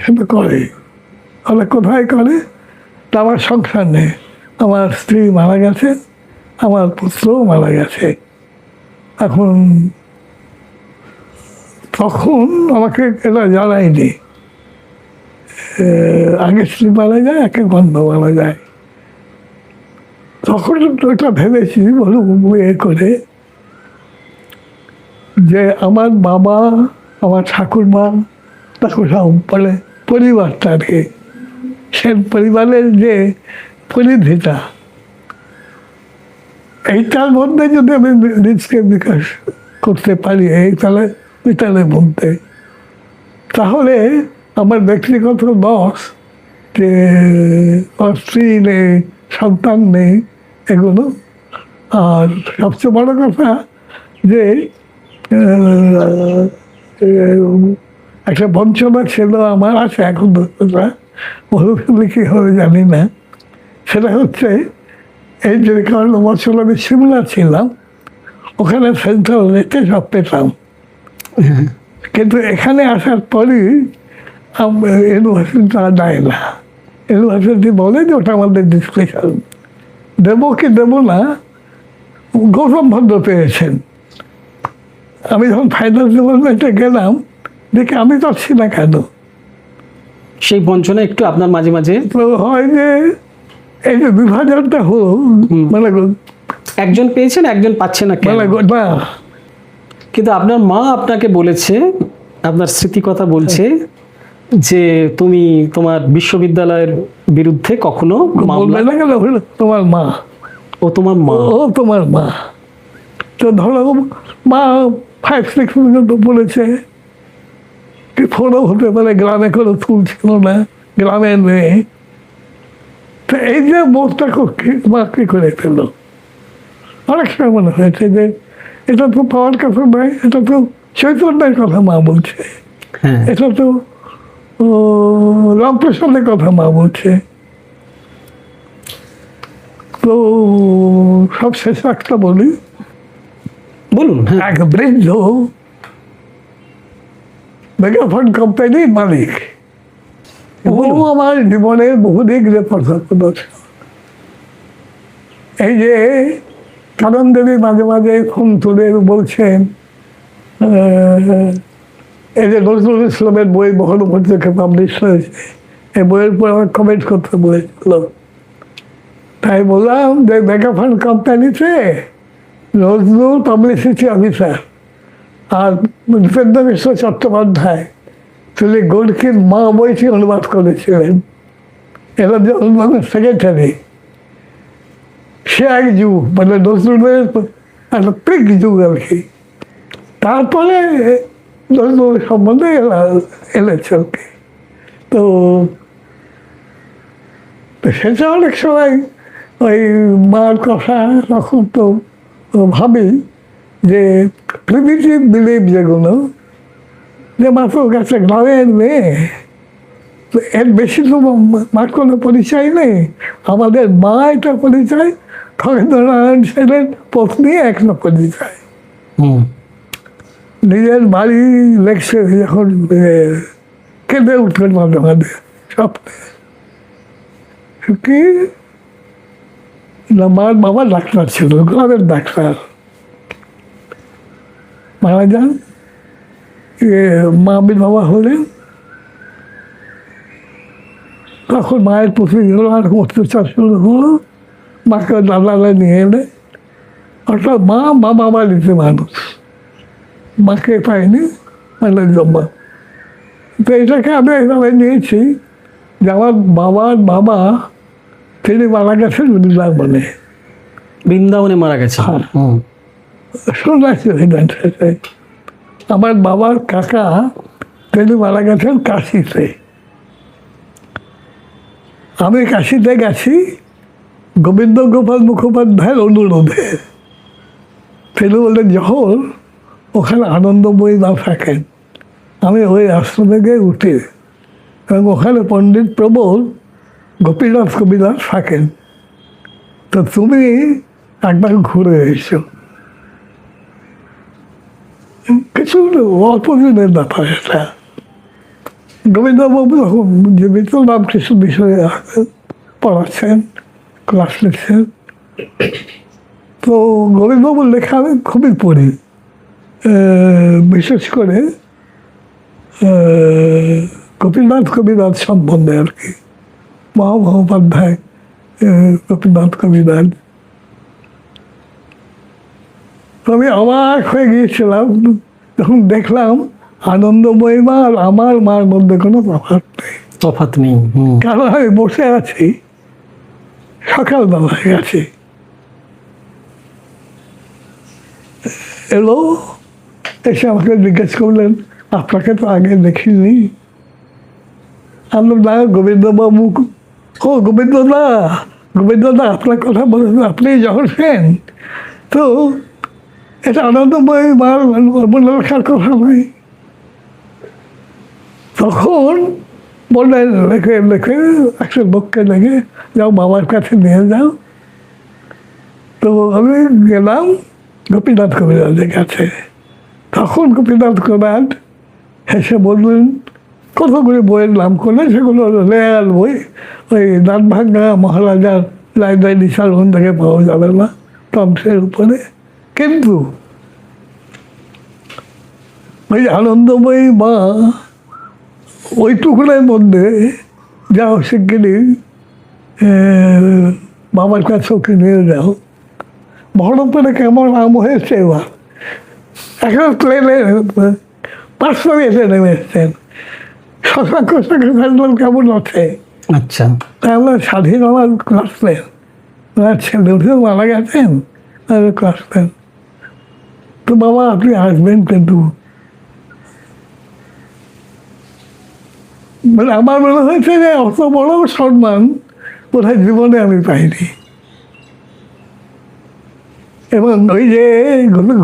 সেটা করে, অনেক কোথায় করে। আমার সংসার নেই, আমার স্ত্রী মারা গেছে, আমার পুত্রও মারা গেছে। এখন তখন আমাকে এটা জানায়নি, আগে স্ত্রী মারা যায়, একে বন্ধ মারা যায়। তখন ওটা ভেবেছি বিয়ে করে যে আমার বাবা, আমার ঠাকুরমা, তাকে সব বলে পরিবারটা আর কি, সে পরিবারের যে পরিধিটা, এইটার মধ্যে যদি আমি নিজকে বিকাশ করতে পারি, এই বিতালের মধ্যে, তাহলে আমার ব্যক্তিগত লস যে স্ত্রী নেই, সন্তান নেই, এগুলো। আর সবচেয়ে বড় কথা যে একটা বঞ্চনা ছিল আমার, আছে এখন ভবিষ্যতে কী হবে জানি না। সেটা হচ্ছে এই যে কারণ বছর আমি সিমলা ছিলাম, ওখানে সেন্ট্রাল রেটে সব পেতাম, কিন্তু এখানে আসার পরই ইউনিভার্সিটিটা দেয় না। ইউনিভার্সিটি বলে যে ওটা আমাদের ডিসক্রিপশন, দেবো কি দেবো না। গৌতম ভদ্র পেয়েছেন, আমি যখন ফাইন্যান্স ডিপার্টমেন্টে গেলাম দেখে আমি পাচ্ছি না কেন। সেই বঞ্চনা একটু আপনার মাঝে মাঝে তো হয় যে এই যে বিভাজনটা হলো, মানে একজন পেয়েছেন একজন পাচ্ছে না কেন? না, কিন্তু আপনার মা আপনাকে বলেছে, আপনার স্মৃতি কথা বলছে যে তুমি তোমার বিশ্ববিদ্যালয়ের বিরুদ্ধে কখনো বলবে না কেন, তোমার মা, ও তোমার মা, ও তোমার মা। তো ধরো মা 5-6 পর্যন্ত বলেছে, কি ফোনও হতে পারে, গ্রামে কোনো ফুল ছিল না, গ্রামের মেয়ে। তো এই যে বোধটা মা কি করে পেল, অনেক সময় মনে হয়েছে যে এটা তো পাওয়ার কথা নয়, এটা তো চৈতন্যের কথা মা বলছে, এটা তো রামপ্রসাদের কথা মা বলছে। তো সব শেষে একটা বলি, বলুন। এক বৃদ্ধ মেগাফোন কোম্পানির মালিক, ও আমার জীবনের বহুদিক যে পথপ্রদর্শক। এই যে কারণ দেবী মাঝে মাঝে ফোন তুলে বলছেন, এই যে নজরুল ইসলামের বই বহন উপত্যকা পাবলিশ হয়েছে, এই বইয়ের উপর আমার কমেন্ট করতে বলেছিল। তাই বললাম যে মেগাফোন কোম্পানিতে নজরুল পাবলিসিটি অফিসার, আর উপেন্দ্র মিশ্র চট্টোপাধ্যায় তিনি গোর্খীর মা বইটি অনুবাদ করেছিলেন, এরা জগন্নাথের সেক্রেটারি। সে এক যুগ, মানে নজরুলের একটা পিক যুগ আর কি। তারপরে নজরুল সম্বন্ধে এলেছে আর কি। তো সেটা অনেক সময় ওই মার কথা তখন তো ভাবি যে প্রিমিটিভ বিলিভ যেগুলো, যে মাত্র কাছে গ্রামের মেয়ে, তো এর বেশি তো মার কোনো পরিচয় নেই। আমাদের মা একটা পরিচয়, খগেন্দ্রনারায়ণ সেনের পত্নী একটা পরিচয়। নিজের বাড়ি লেগছে যখন কেঁদে উঠবেন মাঝে মাঝে স্বপ্নে। কি না, মার বাবা ডাক্তার ছিল, গ্রামের ডাক্তার, মারা যান। মা বিধবা হলেন, তখন মায়ের প্রতিগুলো আর অত্যাচার শুরু হলো। মাকে দাদারা নিয়ে এলে, অর্থাৎ মা বাবা দিতে মানুষ, মাকে পাইনি, মানে জমা। তো এটাকে আমি এইভাবে নিয়েছি যে আমার বাবার বাবা তিনি মারা গেছেন বৃন্দাবনে। বৃন্দাবনে মারা গেছে। শুনেছি। আমার বাবার কাকা তিনি মারা গেছেন কাশিতে। আমি কাশিতে গেছি গোবিন্দ গোপাল মুখোপাধ্যায়ের অনুরোধে। তিনি বললেন যখন ওখানে আনন্দময়ী মা থাকেন, আমি ওই আশ্রম থেকে উঠি, এবং ওখানে পণ্ডিত প্রবল গোপীনাথ কবিরাজ থাকেন, তো তুমি একবার ঘুরে এসো। কিছু অল্প দিনের ব্যাপার এটা। গোবিন্দবাবু তখন জীবিত, রামকৃষ্ণ বিষয়ে পড়াচ্ছেন, ক্লাস লিখছেন। তো গোবিন্দবাবুর লেখা আমি খুবই পড়ি, বিশেষ করে গোপীনাথ কবিরাজ সম্বন্ধে আর কি। মহামহোপাধ্যায় গোপীনাথ কবিরাজ। আমি অবাক হয়ে গিয়েছিলাম যখন দেখলাম আনন্দময়ী মা আর আমার মার মধ্যে কোনো তফাৎ নেই। কারণ আমি বসে আছি, সকালবেলা হয়ে গেছে, এলো, এসে আমাকে জিজ্ঞেস করলেন আপনাকে তো আগে দেখিনি। আমি না, গোবিন্দবাবু। ও গোবিন্দদা আপনার কথা বলেছেন, আপনি যখন সেন, তো এটা আনন্দময়ী মার মনে রাখার কথা নয়। তখন বললেন লেখে একটা লোককে লেগে যাও, বাবার কাছে নিয়ে যাও। তো আমি গেলাম গোপীনাথ কবিরাজের কাছে। তখন গোপীনাথ কবিরাজ হেসে বললেন, কতগুলি বইয়ের নাম করলেন, সেগুলো রেয়ার বই, ওই দাঁতভাঙ্গা মহারাজার লাইব্রেরি সালন থেকে পাওয়া যাবে না তন্ত্রের উপরে। কিন্তু ওই আনন্দময়ী মা ওই টুকরের মধ্যে যাও, শিগগিরি বাবার কাছে ওকে নিয়ে যাও। বহরমপুরে কেমন আম হয়েছে এবার, এখন প্লেনে পার্সোনালি এসে নেমে এসছেন। শশাঙ্ক সেখান কেমন আছে? আচ্ছা, আমরা স্বাধীন আমার ক্লাসমেট, ছেলে উঠে মারা গেছেন, ক্লাসমেট। তো বাবা আপনি আসবেন, কিন্তু মানে আমার মনে হয়েছে যে অত বড় সম্মান বোধহয় জীবনে আমি পাইনি। এবং ওই যে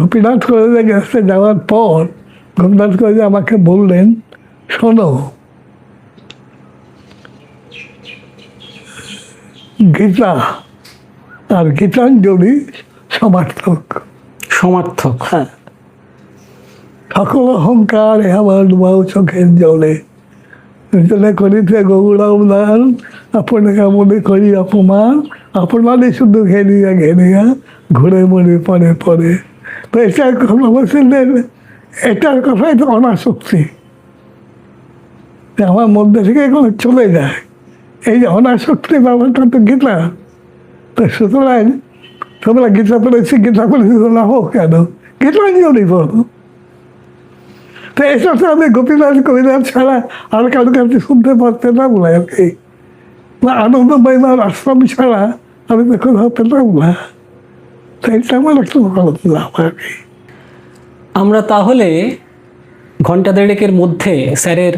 গোপীনাথ কলেজে গেছে যাওয়ার পর গোপীনাথ কলেজে আমাকে বললেন, শোনো, গীতা আর গীতাঞ্জলি সমার্থক। হ্যাঁ। সকল অহংকার আমার ডুবাও চোখের জলে, করিতে গৌরব দান, আপনাকে মনে করি অপমান, আপনারই শুধু ঘেরিয়া ঘেরিয়া ঘুরে মরে পরে পরে। তো এটার কথা বলছিলেন, এটার কথাই তো অনাসক্তি, আমার মধ্যে থেকে এগুলো চলে যায়। এই যে অনাসক্তি ব্যাপারটা তো গীতা। তো সুতরাং তোমরা গীতা পড়েছি, গীতা পড়েছি না হোক কেন, গীতাঞ্জলি পড়ো, তো এটা তো আমি গোপীনাথ কবিরাজ ছাড়া আর কারো কাছে শুনতে পারতাম না আর কি, বা আনন্দময় মার আশ্রম ছাড়া আমি তো কোথাও পেতাম না। তো এটা আমার একটা ভালো লাভ আর কি। আমরা তাহলে ঘন্টা দেড়েকের মধ্যে স্যারের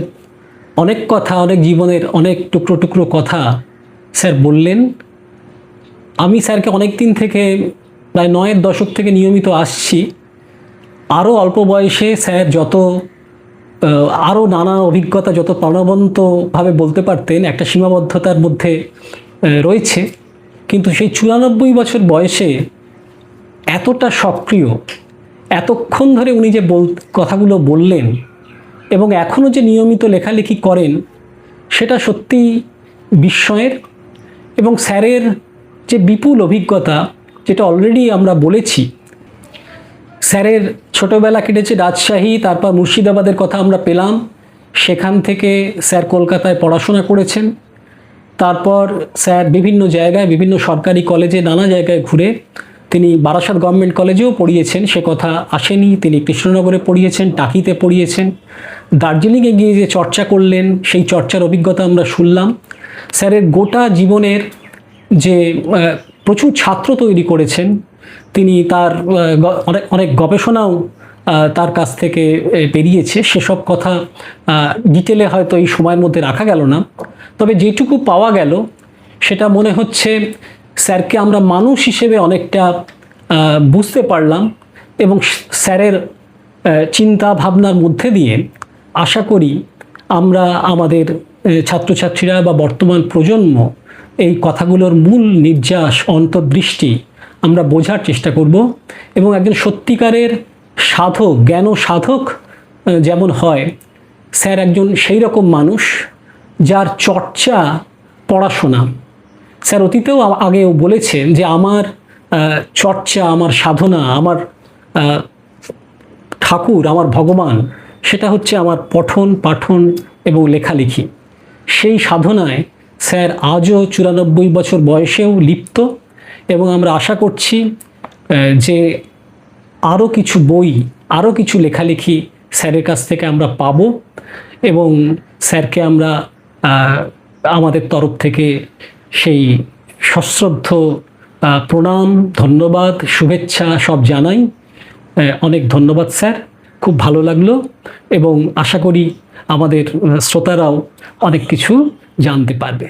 অনেক কথা, অনেক জীবনের অনেক টুকরো টুকরো কথা স্যার বললেন। আমি স্যারকে অনেক দিন থেকে, প্রায় 9-এর দশক থেকে নিয়মিত আসছি। আরও অল্প বয়সে স্যার যত আরও নানা অভিজ্ঞতা যত প্রাণবন্তভাবে বলতে পারতেন, একটা সীমাবদ্ধতার মধ্যে রয়েছে, কিন্তু সেই 94 বছর বয়সে এতটা সক্রিয়, এতক্ষণ ধরে উনি যে কথাগুলো বললেন এবং এখনও যে নিয়মিত লেখালেখি করেন, সেটা সত্যিই বিস্ময়ের। এবং স্যারের যে বিপুল অভিজ্ঞতা, যেটা অলরেডি আমরা বলেছি, স্যারের ছোটোবেলা কেটেছে রাজশাহী, তারপর মুর্শিদাবাদের কথা আমরা পেলাম। সেখান থেকে স্যার কলকাতায় পড়াশোনা করেছেন। তারপর স্যার বিভিন্ন জায়গায়, বিভিন্ন সরকারি কলেজে, নানা জায়গায় ঘুরে তিনি বারাসাত গভর্নমেন্ট কলেজেও পড়িয়েছেন, সে কথা আসেনি। তিনি কৃষ্ণনগরে পড়িয়েছেন, টাকিতে পড়িয়েছেন। দার্জিলিংয়ে গিয়ে যে চর্চা করলেন, সেই চর্চার অভিজ্ঞতা আমরা শুনলাম। স্যারের গোটা জীবনের যে প্রচুর ছাত্র তৈরি করেছেন, তিনি তার অনেক গবেষণাও তার কাছ থেকে বেরিয়েছে। সেসব কথা ডিটেলে হয়তো এই সময়ের মধ্যে রাখা গেল না, তবে যেটুকু পাওয়া গেল সেটা মনে হচ্ছে স্যারকে আমরা মানুষ হিসেবে অনেকটা বুঝতে পারলাম। এবং স্যারের চিন্তা ভাবনার মধ্যে দিয়ে আশা করি আমরা আমাদের ছাত্রছাত্রীরা বা বর্তমান প্রজন্ম এই কথাগুলোর মূল নির্যাস, অন্তর্দৃষ্টি আমরা বোঝার চেষ্টা করব। এবং একজন সত্যিকারের সাধক, জ্ঞান সাধক যেমন হয়, স্যার একজন সেই রকম মানুষ যার চর্চা পড়াশোনা। স্যার অতীতেও আগেও বলেছেন যে আমার চর্চা, আমার সাধনা, আমার ঠাকুর, আমার ভগবান, সেটা হচ্ছে আমার পঠন পাঠন এবং লেখালেখি। সেই সাধনায় স্যার আজও 94 বছর বয়সেও লিপ্ত। এবং আমরা আশা করছি যে আরও কিছু বই, আরও কিছু লেখালেখি স্যারের কাছ থেকে আমরা পাবো। এবং স্যারকে আমরা আমাদের তরফ থেকে সেই সশ্রদ্ধ প্রণাম, ধন্যবাদ, শুভেচ্ছা সব জানাই। অনেক ধন্যবাদ স্যার, খুব ভালো লাগলো। এবং আশা করি আমাদের শ্রোতারাও অনেক কিছু জানতে পারবে।